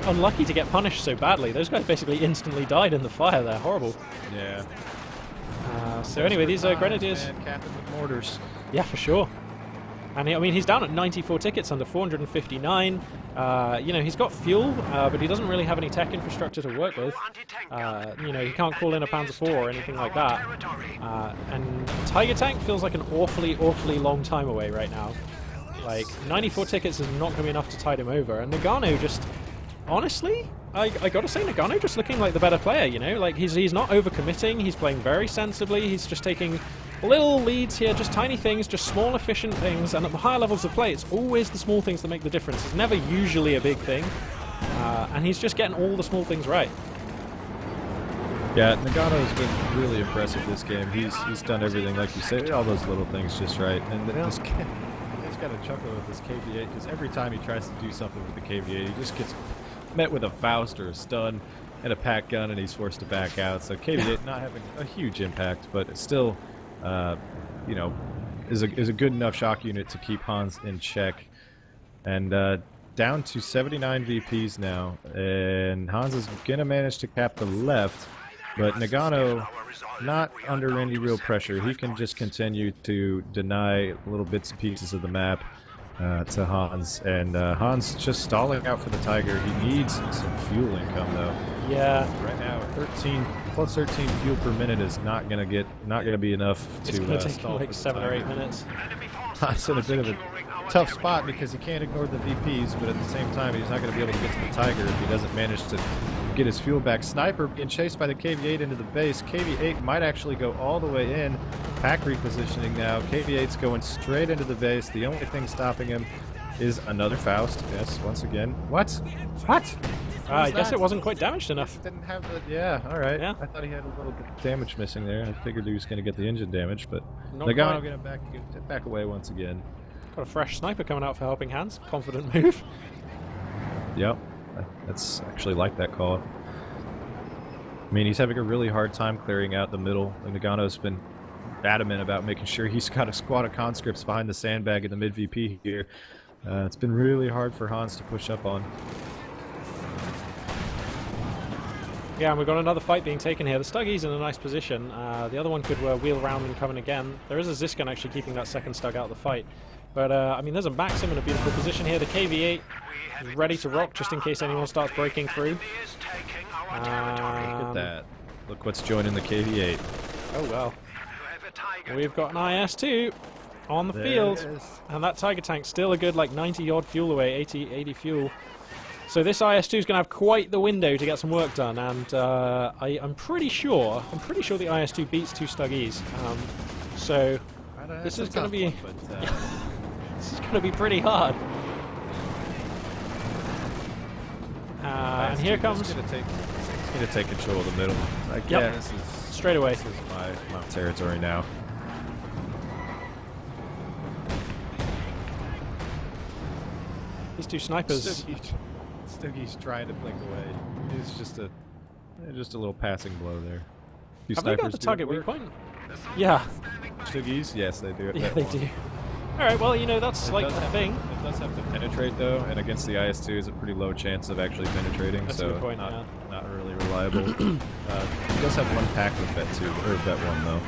unlucky to get punished so badly. Those guys basically instantly died in the fire there. Horrible. Yeah. So anyway, these Grenadiers... Man, Captain with mortars. Yeah, for sure. And I mean, he's down at 94 tickets under 459. You know, he's got fuel, but he doesn't really have any tech infrastructure to work with. You know, he can't call in a Panzer IV or anything like that. And Tiger Tank feels like an awfully, awfully long time away right now. Like, 94 tickets is not going to be enough to tide him over. And Nagano just... Honestly, I gotta say, Nagano just looking like the better player, you know? Like, he's not overcommitting, he's playing very sensibly, he's just taking little leads here, just tiny things, just small, efficient things, and at the higher levels of play, it's always the small things that make the difference. It's never usually a big thing, and he's just getting all the small things right. Yeah, Nagano's been really impressive this game. He's done everything, like you say, all those little things just right. And this kid, he's got a chuckle with this KV-8, because every time he tries to do something with the KV-8, he just gets met with a Faust or a stun and a pack gun, and he's forced to back out. So KV-8 not having a huge impact, but it's still, you know, is a good enough shock unit to keep Hans in check. And down to 79 VPs now, and Hans is gonna manage to cap the left, but Nagano not under any real pressure. He can just continue to deny little bits and pieces of the map to Hans, and Hans just stalling out for the Tiger. He needs some fuel income though. Yeah. Right now, plus 13 fuel per minute is not gonna be enough It's to going to take stall like for the 7 or Tiger. 8 minutes. Hans in a bit of a tough spot because he can't ignore the VPs, but at the same time, he's not going to be able to get to the Tiger if he doesn't manage to get his fuel back. Sniper being chased by the KV-8 into the base. KV-8 might actually go all the way in. Pack repositioning now. KV-8's going straight into the base. The only thing stopping him is another Faust. Yes, once again. What? What? I guess it wasn't quite damaged enough. Didn't have the... Yeah, alright. Yeah. I thought he had a little bit of damage missing there. I figured he was going to get the engine damage, but Not Nagano quite. going to back away once again. Got a fresh sniper coming out for helping hands. Confident move. Yep, that's actually like that call. I mean, he's having a really hard time clearing out the middle. Nagano's been adamant about making sure he's got a squad of conscripts behind the sandbag in the mid VP here. It's been really hard for Hans to push up on. Yeah, and we've got another fight being taken here. The Stuggy's in a nice position. The other one could wheel around and come in again. There is a Ziskan actually keeping that second Stug out of the fight. But, I mean, there's a Maxim in a beautiful position here. The KV-8 is ready to rock just in case anyone starts breaking through. Look at that. Look what's joining the KV-8. Oh, well. We've got an IS-2 on the field. And that Tiger Tank's still a good, like, 90-odd fuel away, 80 fuel. So this IS-2 is going to have quite the window to get some work done, and I'm pretty sure the IS-2 beats 2 Stuggies. So this is going to be this is going to be pretty hard. And here comes. He's going to take control of the middle. Like, Yep. yeah, this is Straight away. This is my territory now. These 2 snipers. Stuggy's trying to blink away. It's just a little passing blow there. Have they got the target weak point? Yeah. Stuggies? Yes, they do. Yeah, they do. Alright, well, you know, that's like the thing. It does have to penetrate, though, and against the IS-2 is a pretty low chance of actually penetrating, That's a so good point, not really reliable. He does have one pack with Vet 2, or Vet 1, though.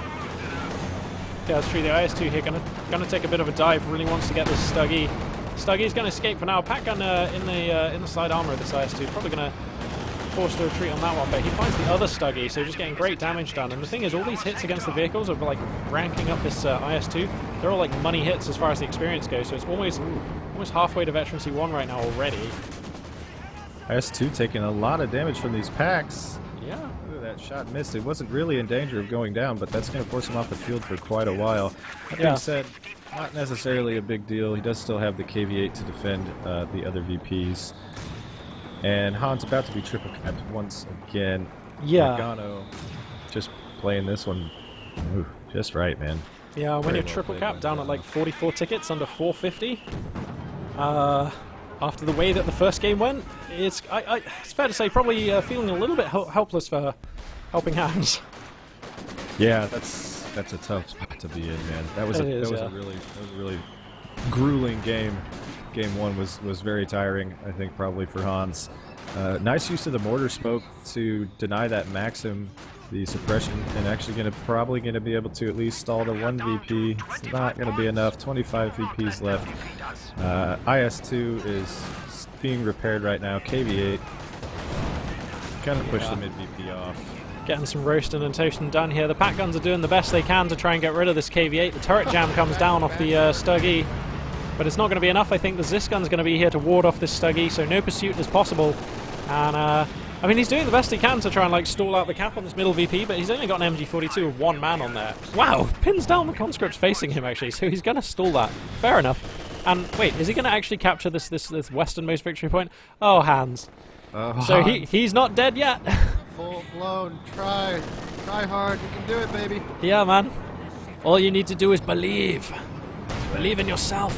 Yeah, that's true. The IS-2 here gonna take a bit of a dive. Really wants to get this Stuggy. Stuggy's gonna escape for now. Pack gun in the side armor of this IS-2 is probably gonna force the retreat on that one, but he finds the other Stuggy, so just getting great damage done. And the thing is, all these hits against the vehicles are like ranking up this IS-2. They're all like money hits as far as the experience goes, so it's almost halfway to Veterancy 1 right now already. IS-2 taking a lot of damage from these packs. Yeah. Ooh, that shot missed. It wasn't really in danger of going down, but that's going to force him off the field for quite a while. That being said, not necessarily a big deal. He does still have the KV-8 to defend the other VPs. And Han's about to be triple capped once again. Yeah. Nagano just playing this one just right, man. Yeah, when Very you're well triple played cap by down at Nagano. like 44 tickets under 450, after the way that the first game went, it's fair to say probably feeling a little bit helpless for helping hands. Yeah, that's a tough spot to be in, man. That was a really grueling game. game 1 was very tiring, I think, probably for Hans. Nice use of the mortar smoke to deny that Maxim the suppression, and actually probably gonna be able to at least stall the 1 VP. It's not gonna be enough. 25 VPs left. IS2 is being repaired right now. KV8 kind of push the mid VP off. Getting some roasting and toasting done here. The pack guns are doing the best they can to try and get rid of this KV8. The turret jam comes down off the Stuggy, but it's not going to be enough. I think the Zis gun's going to be here to ward off this Stuggy, so no pursuit is possible. And I mean, he's doing the best he can to try and like stall out the cap on this middle VP, but he's only got an MG42 with 1 man on there. Wow, pins down the conscripts facing him actually, so he's going to stall that. Fair enough. And wait, is he going to actually capture this westernmost victory point? Oh, Hans. So he's not dead yet. Full blown. Try hard. You can do it, baby. Yeah, man. All you need to do is believe. Believe in yourself.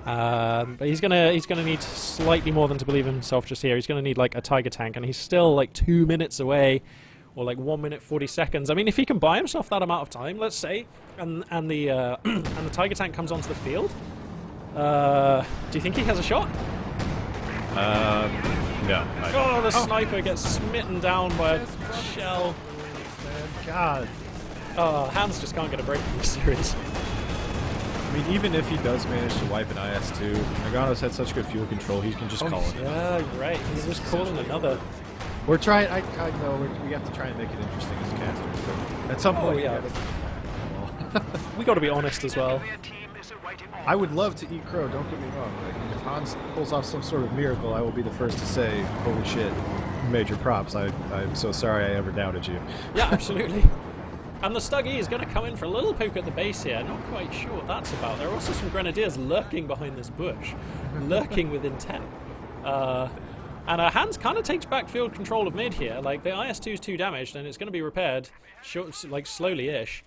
But he's gonna need slightly more than to believe in himself just here. He's gonna need like a Tiger tank, and he's still like 2 minutes away, or like 1 minute 40 seconds. I mean, if he can buy himself that amount of time, let's say, and the and the Tiger tank comes onto the field, do you think he has a shot? No. Oh, the sniper gets smitten down by a shell. God. Oh, Hans just can't get a break in this series. I mean, even if he does manage to wipe an IS-2, Nagano's had such good fuel control, he can just call it. Yeah, right. He's just calling another. We're trying, I know, we have to try and make it interesting as casters, but at some point, yeah. We got to be honest as well. I would love to eat crow, don't get me wrong. Like, if Hans pulls off some sort of miracle, I will be the first to say, holy shit, major props. I'm so sorry I ever doubted you. Yeah, absolutely. And the Stuggy is going to come in for a little poke at the base here. Not quite sure what that's about. There are also some Grenadiers lurking behind this bush. Lurking with intent. And Hans kind of takes back field control of mid here. Like, the IS-2 is 2 damaged, and it's going to be repaired, like, slowly-ish.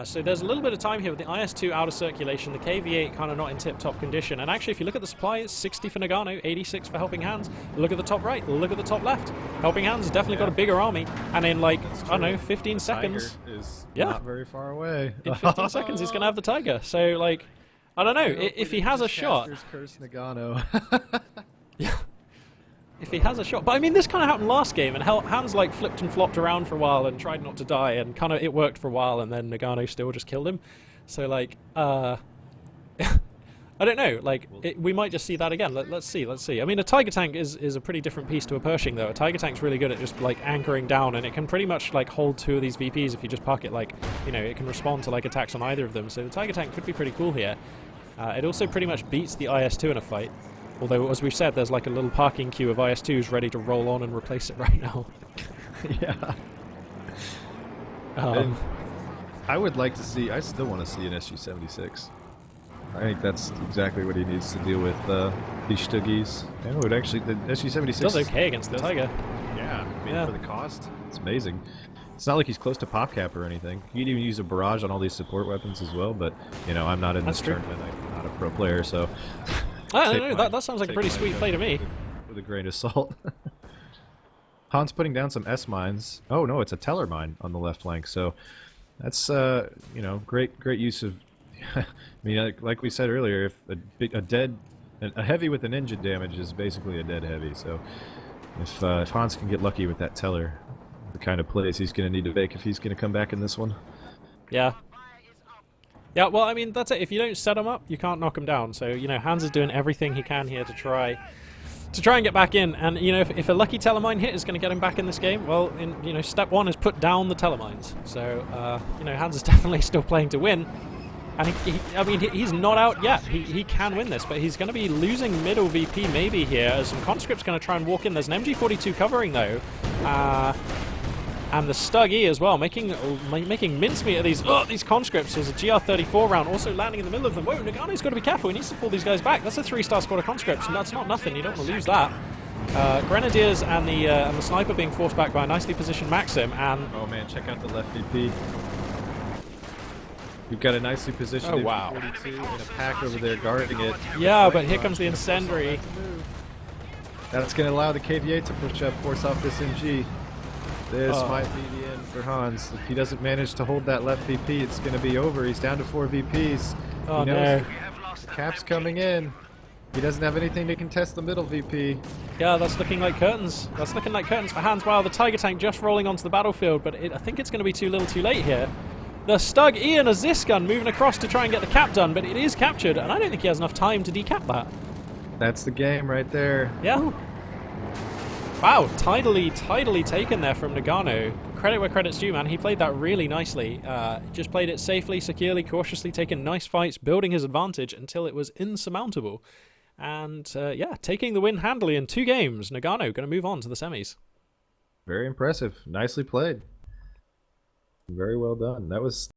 So there's a little bit of time here with the IS-2 out of circulation, the KV-8 kind of not in tip-top condition, and actually if you look at the supply, it's 60 for Nagano, 86 for Helping Hands. Look at the top right, look at the top left. Helping Hands has definitely got a bigger army, and in like, I don't know, 15 seconds... Tiger is not very far away. In 15 seconds he's going to have the Tiger, so like, I don't know, if he has a shot... Curse Nagano. Yeah. If he has a shot. But I mean, this kind of happened last game, and Hans like flipped and flopped around for a while and tried not to die, and kind of it worked for a while, and then Nagano still just killed him. So like, I don't know. Like, we might just see that again. Let's see. I mean, a Tiger tank is a pretty different piece to a Pershing, though. A Tiger tank's really good at just like anchoring down, and it can pretty much like hold 2 of these VPs if you just park it. Like, you know, it can respond to like attacks on either of them. So the Tiger tank could be pretty cool here. It also pretty much beats the IS-2 in a fight. Although, as we've said, there's like a little parking queue of IS-2s ready to roll on and replace it right now. Yeah. I would like to see, I still want to see an SG-76. I think that's exactly what he needs to deal with these Stuggies. And it would actually, the SG-76 does okay against the Tiger. Yeah, I mean, for the cost, it's amazing. It's not like he's close to pop cap or anything. You can even use a barrage on all these support weapons as well, but, you know, I'm not in this tournament. I'm not a pro player, so... I don't know, that sounds like a pretty sweet play to me. With a grain of salt. Hans putting down some S-mines. Oh no, it's a Teller mine on the left flank, so that's, you know, great use of... I mean, like we said earlier, if a heavy with an engine damage is basically a dead heavy, so if Hans can get lucky with that Teller, the kind of plays he's going to need to make if he's going to come back in this one. Yeah. Yeah, well, I mean, that's it. If you don't set him up, you can't knock him down. So, you know, Hans is doing everything he can here to try and get back in. And, you know, if a lucky Telemine hit is going to get him back in this game, well, you know, step 1 is put down the Telemines. So, you know, Hans is definitely still playing to win. And, I mean, he's not out yet. He can win this, but he's going to be losing middle VP maybe here, as some conscripts going to try and walk in. There's an MG42 covering, though. And the Stuggy as well, making mincemeat of these conscripts. There's a GR34 round also landing in the middle of them. Whoa, Nagano's got to be careful. He needs to pull these guys back. That's a 3-star squad of conscripts, and that's not nothing. You don't want to lose that. Grenadiers and the sniper being forced back by a nicely positioned Maxim. And oh man, check out the left VP. We've got a nicely positioned MG42 and a pack over there guarding it. Yeah, but here comes the incendiary. That's going to allow the KV-8 to push up, force off this MG. This might be the end for Hans. If he doesn't manage to hold that left VP, it's going to be over. He's down to 4 VPs. Oh no. Cap's coming in. He doesn't have anything to contest the middle VP. Yeah, that's looking like curtains. That's looking like curtains for Hans. Wow, the Tiger Tank just rolling onto the battlefield, but I think it's going to be too little too late here. The Stug Ian, a Zisk gun, moving across to try and get the cap done, but it is captured, and I don't think he has enough time to decap that. That's the game right there. Yeah. Woo. Wow, tidily taken there from Nagano. Credit where credit's due, man. He played that really nicely. Just played it safely, securely, cautiously, taking nice fights, building his advantage until it was insurmountable. And yeah, taking the win handily in 2 games. Nagano going to move on to the semis. Very impressive. Nicely played. Very well done. That was